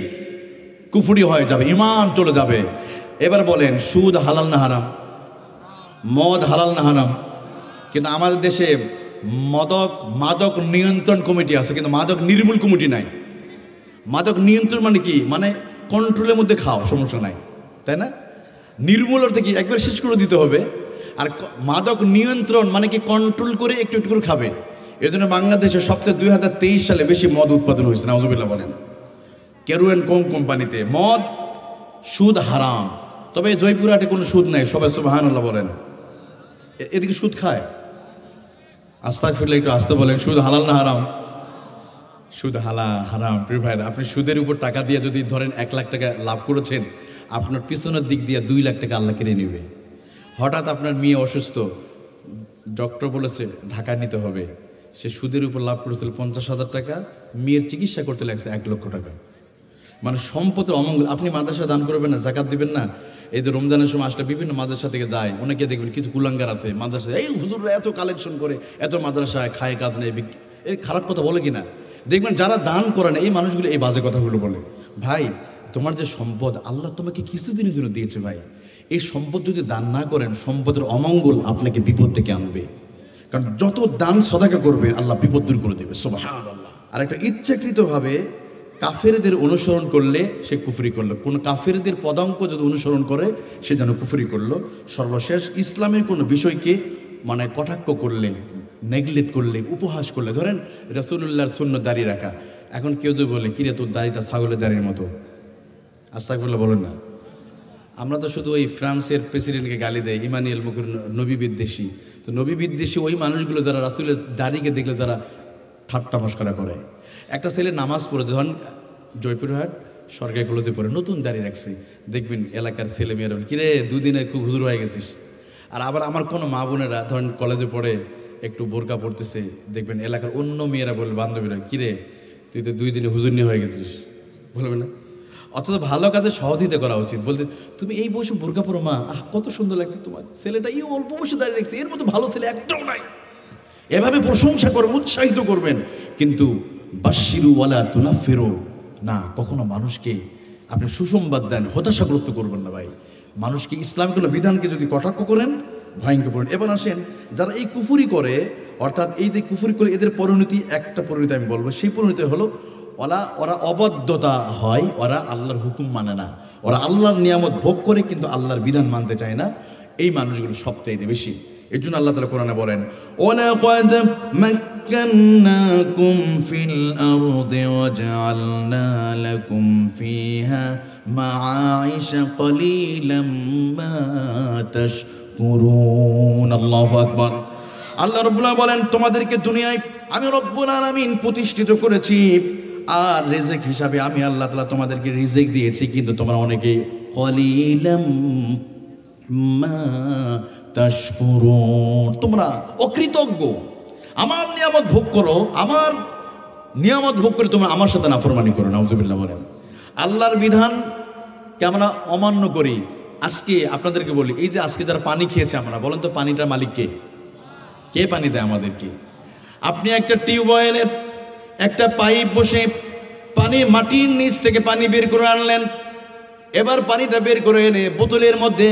কুফরি হয়ে যাবে, ঈমান চলে যাবে। এবার বলেন সুদ হালাল না হারাম? মদ হালাল না হারাম? কিন্তু আমাদের দেশে মাদক নিয়ন্ত্রণ কমিটি আছে, কিন্তু মাদক নির্মূল কমিটি নাই। মাদক নিয়ন্ত্রণ মানে কি? মানে কন্ট্রোলের মধ্যে খাও, সমস্যা নাই, তাই না? নির্মূল অর্থে কি একবার শেষ করে দিতে হবে। আর মাদক নিয়ন্ত্রণ মানে কি কন্ট্রোল করে একটু একটু করে খাবে। এর জন্য বাংলাদেশে সবচেয়ে 2023 সালে বেশি মদ উৎপাদন হয়েছে, নাউজুবিল্লাহ বলেন। কেরুয়েন কোম্পানিতে মদ, সুদ হারাম। তবে জয়পুরহাটে কোনো সুদ নাই, সবাই সুবহানাল্লাহ বলেন। এদিকে সুদ খায়? আস্তাগফিরুল্লাহ, একটু আসতে বলেন। সুদ হালাল না হারাম? সুদ হারাম। প্রিয় ভাইরা, আপনি সুদের উপর টাকা দিয়ে যদি ধরেন 1 লাখ টাকা লাভ করেছেন, আপনার পিছনের দিক দিয়ে 2 লাখ টাকা আল্লাহ কেড়ে নেবে। হঠাৎ আপনার মেয়ে অসুস্থ, ডক্টর বলেছে ঢাকা নিতে হবে, সে সুদের উপর লাভ করেছিল 50,000 টাকা, মেয়ের চিকিৎসা করতে লাগছে 1 লক্ষ টাকা। মানে সম্পদের অমঙ্গল। আপনি মাদ্রাসা দান করবেন না, জাকাত দিবেন না? এই যে রমজানের সময় আসলে বিভিন্ন মাদ্রাসা থেকে যায়, অনেকে দেখবেন কিছু কুলাঙ্গার আছে মাদ্রাসায়, এই হুজুররা এত কালেকশন করে, এত মাদ্রাসায় খায়, কাজ নেই, এই খারাপ কথা বলে কিনা দেখবেন। যারা দান করে না এই মানুষগুলো এই বাজে কথাগুলো বলে। ভাই, তোমার যে সম্পদ আল্লাহ তোমাকে কিছুদিনের জন্য দিয়েছে ভাই, এই সম্পদ যদি দান না করেন সম্পদের অমঙ্গল আপনাকে বিপদ থেকে আনবে। কারণ যত দান সদাকা করবে আল্লাহ বিপদ দূর করে দেবে সুবহানাল্লাহ। আর একটা ইচ্ছাকৃতভাবে কাফেরদের অনুসরণ করলে সে কুফরি করলো, কোন কাফেরদের পদাঙ্ক যদি অনুসরণ করে সে যেন কুফরি করলো। সর্বশেষ ইসলামের কোনো বিষয়কে মানে কটাক্ষ করলে, নেগলেক্ট করলে, উপহাস করলে, ধরেন রাসূলুল্লাহর সুন্নাত দাড়ি রাখা, এখন কেউ যদি বলে কিরে তোর দাড়িটা ছাগলের দাড়ির মতো, আস্তাগফিরুল্লাহ বলেন না। আমরা তো শুধু ওই ফ্রান্সের প্রেসিডেন্টকে গালি দেয়, ইমানুয়েল মুখের নবী বিদ্বেষী। তো নবী বিদ্বেষী ওই মানুষগুলো যারা রাসূলের দাড়িকে দেখলে তারা ঠাট্টা মশকরা করে। একটা ছেলে নামাজ পড়ে, ধরেন জয়পুরহাট সরকারিগুলোতে পড়ে, নতুন দাড়ি রাখছে, দেখবেন এলাকার ছেলে মেয়েরা কিরে দুদিনে খুব হুজুর হয়ে গেছিস। আর আবার আমার কোনো মা বোনেরা ধরেন কলেজে পড়ে একটু বোরকা পড়তেছে, দেখবেন এলাকার অন্য মেয়েরা বলবে, বান্ধবীরা কিরে তুই তো 2 দিনে হুজুর নিয়ে হয়ে গেছিস, বলবে না? অথচ ভালো কাজে সহযোগিতা করা উচিত, বলতে তুমি এই বয়সে বোরকা পরো মা, কত সুন্দর লাগছে তোমার ছেলেটা, এই অল্প বয়সে দাঁড়িয়ে রাখছে, এর মতো ভালো ছেলে একটাও নাই। এভাবে প্রশংসা করবেন, উৎসাহিত করবেন, কিন্তু বাশিরু ওয়ালা তুনাফিরু না, কখনো মানুষকে আপনি সুসংবাদ দেন, হতাশাগ্রস্ত করবেন না ভাই। মানুষকে ইসলামের কোনো বিধানকে যদি কটাক্ষ করেন ভয়ঙ্কর পরিণতি। এবার আসেন যারা এই কুফরি করে, অর্থাৎ এই যে কুফরি করে এদের পরিণতি, একটা পরিণতি আমি বলবো, সেই পরিণতি হলো ওরা অবাধ্যতা হয়, ওরা আল্লাহর হুকুম মানে না, ওরা আল্লাহর নিয়ামত ভোগ করে কিন্তু আল্লাহর বিধান মানতে চায় না। এই মানুষগুলো সবচাইতে বেশি। এর জন্য আল্লাহ তাআলা কোরআনে বলেন, ওয়ালাকাদ মাক্কান্নাকুম ফিল আরদি ওয়াজআলনা লাকুম ফিহা মাআইশা কলিলাম মা তাশকুরুন। আল্লাহু আকবার। আল্লাহ রাব্বুল আলামিন বলেন, তোমাদেরকে দুনিয়ায় আমি রব্বুল আলামিন প্রতিষ্ঠিত করেছি, আর রিজিক হিসাবে আমি আল্লাহ তাআলা তোমাদেরকে রিজিক দিয়েছি, কিন্তু তোমরা অনেকে কলিলাম মা তাশকুরুন, তোমরা অকৃতজ্ঞ। আমার নিয়ামত ভোগ করো, আমার নিয়ামত ভোগ করে তোমরা আমার সাথে নাফরমানি করো। নাউজুবিল্লাহ বলেন। আল্লাহর বিধানকে আমরা অমান্য করি। আজকে আপনাদেরকে বলি, এই যে আজকে যারা পানি খেয়েছে আমরা, বলেন তো পানিটার মালিক কে? কে পানি দেয় আমাদেরকে? আপনি একটা টিউবওয়েলের একটা পাইপ বসে পানি মাটির নিচ থেকে পানি বের করে আনলেন, এবার পানিটা বের করে এনে বোতলের মধ্যে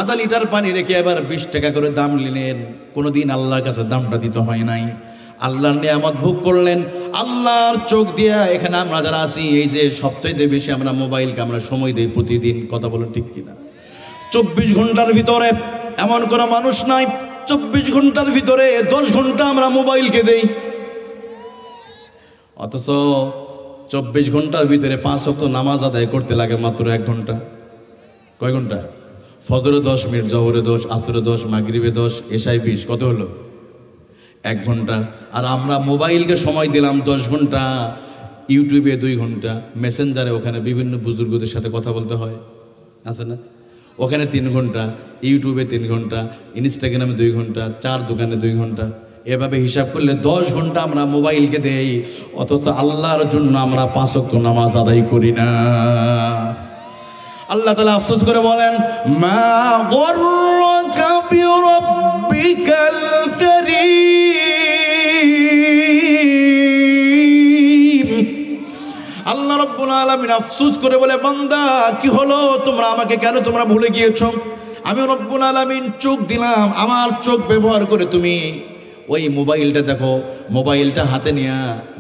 আধা লিটার পানি রেখে এবার 20 টাকা করে দাম নিলেন। কোনোদিন আল্লাহর কাছে দামটা দিতে হয় নাই। আল্লাহর নিয়ামত ভোগ করলেন, আল্লাহর চোখ দিয়া। এখানে আমরা যারা আছি, এই যে সবচাইতে বেশি আমরা মোবাইলকে আমরা সময় দেই প্রতিদিন, কথা বলেন ঠিক কিনা? 24 ঘন্টার ভিতরে এমন কোনো মানুষ নাই 24 ঘন্টার ভিতরে 10 ঘন্টা আমরা মোবাইলকে দেই, অথচ 24 ঘন্টার ভিতরে 5 ওয়াক্ত নামাজ আদায় করতে লাগে মাত্র 1 ঘন্টা। কয় ঘন্টা? ফজরে 10 মিনিট, জোহরে 10, আসরে 10, মাগরিবে 10, এশায় 20, কত হলো? 1 ঘন্টা। আর আমরা মোবাইলকে সময় দিলাম 10 ঘন্টা, ইউটিউবে 2 ঘন্টা, মেসেঞ্জারে ওখানে বিভিন্ন বুজুর্গদের সাথে কথা বলতে হয়, আছে না? ওখানে 3 ঘন্টা, ইউটিউবে 3 ঘন্টা, ইনস্টাগ্রামে 2 ঘন্টা, 4 দোকানে 2 ঘন্টা। এভাবে হিসাব করলে 10 ঘন্টা আমরা মোবাইলকে দেই, অথচ আল্লাহর জন্য আমরা 5 ওয়াক্ত নামাজ আদায় করি না। আল্লাহ তাআলা আফসোস করে বলেন, মা গররাকা বিরাব্বিকাল কারীম। আল্লাহ রাব্বুল আলামিন আফসোস করে বলে, বান্দা কি হলো, তোমরা আমাকে কেন তোমরা ভুলে গিয়েছো? আমি রব্বুল আলামিন চোখ দিলাম, আমার চোখ ব্যবহার করে তুমি ওই মোবাইলটা দেখো, মোবাইলটা হাতে নিয়ে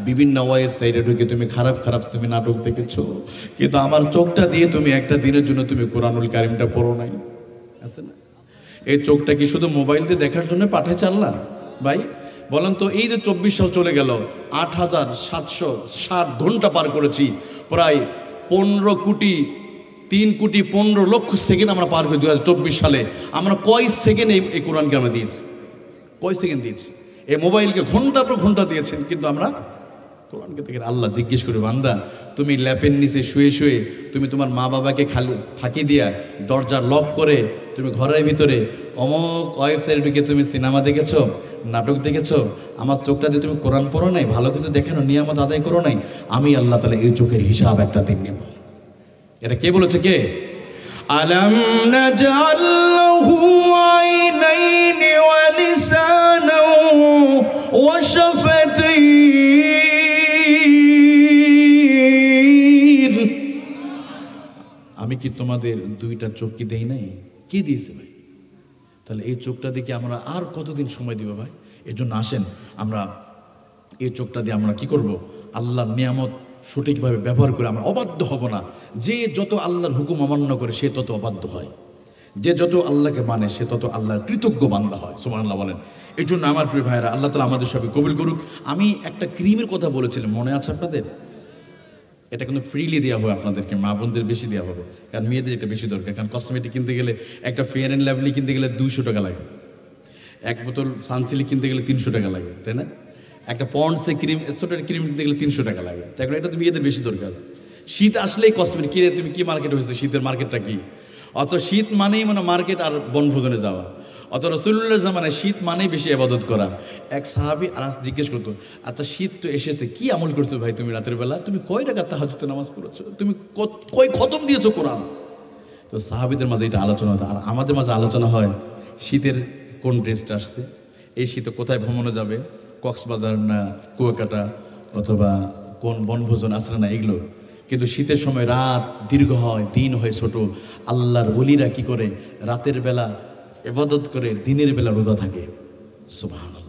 বিভিন্ন ওয়েবসাইটে ঢুকে তুমি খারাপ খারাপ তুমি নাটক দেখেছো, কিন্তু আমার চোখটা দিয়ে তুমি একটা দিনের জন্য তুমি কোরআনুল কারীমটা পড়ো নাই, আছে না? এই চোখটা কি শুধু মোবাইল দিয়ে দেখার জন্য পাঠাইছে আল্লাহ? ভাই বলেন তো, এই যে 24 সাল চলে গেল, 8760 ঘন্টা পার করেছি, প্রায় 15 কোটি 3 কোটি 15 লক্ষ সেকেন্ড আমরা পার করি 2024 সালে। আমরা কয় সেকেন্ড এই কোরআনকে আমরা দিয়েছি? কয় সেকেন্ড দিয়েছি? এই মোবাইলকে ঘন্টার পর ঘন্টা দিয়েছেন, কিন্তু আমরা কোরআনকে থেকে। আল্লাহ জিজ্ঞেস করে, বান্দা তুমি ল্যাপের নিচে শুয়ে শুয়ে তুমি তোমার মা বাবাকে খালি ফাঁকি দিয়া দরজা লক করে তুমি ঘরের ভিতরে অমুক ওয়েবসাইটে ঢুকে তুমি সিনেমা দেখেছো, নাটক দেখেছো, আমার চোখটা দিয়ে তুমি কোরআন পড়ো নাই, ভালো কিছু দেখেনো, নিয়ামত আদায় করো নাই, আমি আল্লাহ তাআলা এই চোখের হিসাব একটা দিন নেব। এটা কে বলেছে? কে? আলাম নাজআল লাহু আইনাইনি ওয়া লিসানান ওয়া শাফাতাইন। আমি কি তোমাদের 2টা চোখ কি দেই নাই? কে দিয়েছে ভাই? তাহলে এই চোখটা দিকে আমরা আর কতদিন সময় দিব ভাই? এই জন্য আসেন আমরা এই চোখটা দিয়ে আমরা কি করব, আল্লাহর নিয়ামত সঠিকভাবে ব্যবহার করে আমরা অবাধ্য হব না। যে যত আল্লাহর হুকুম অমান্য করে সে তত অবাধ্য হয়, যে যত আল্লাহকে মানে সে তত আল্লাহর কৃতজ্ঞ বান্দা হয়। সুবহানাল্লাহ বলেন। এই জন্য আমার প্রিয় ভাইয়েরা, আল্লাহ তাআলা আমাদের সবাই কবুল করুক। আমি একটা ক্রিমের কথা বলেছিলাম, মনে আছে আপনাদের? এটা কিন্তু ফ্রিলি দেওয়া হবে আপনাদেরকে, মা বোনদের বেশি দেওয়া হবে, কারণ মেয়েদের এটা বেশি দরকার। কারণ কসমেটিক কিনতে গেলে, একটা ফেয়ার অ্যান্ড লাভলি কিনতে গেলে 200 টাকা লাগে, এক বোতল সানসিল্ক কিনতে গেলে 300 টাকা লাগে, তাই না? একটা পন্ডসের ক্রিম, ছোট ক্রিম কিনতে গেলে 300 টাকা লাগে। তাই এটা তো মেয়েদের বেশি দরকার। শীত আসলেই কসমেটিক কিনে, তুমি কি মার্কেট হয়েছে, শীতের মার্কেটটা কি? অত শীত মানেই মানে মার্কেট আর বনভোজনে যাওয়া। অত রাসূলুল্লাহর জামানায় শীত মানেই বেশি ইবাদত করা। এক সাহাবী আর জিজ্ঞেস করতো, আচ্ছা শীত তো এসেছে, কি আমল করছো ভাই তুমি রাতের বেলা? তুমি কয় রাকাত তাহাজ্জুদের নামাজ পড়েছো? তুমি কয় খতম দিয়েছো কোরআন? তো সাহাবীদের মাঝে এটা আলোচনা হতো। আর আমাদের মাঝে আলোচনা হয় শীতের কোন ড্রেসটা আসছে, এই শীতে কোথায় ভ্রমণে যাবে, কক্সবাজার না কুয়াকাটা, অথবা কোন বনভোজন আসলে না, এগুলো। কিন্তু শীতের সময় রাত দীর্ঘ হয়, দিন হয় ছোট। আল্লাহর ওলিরা কি করে, রাতের বেলা ইবাদত করে, দিনের বেলা রোজা থাকে। সুবহানাল্লাহ।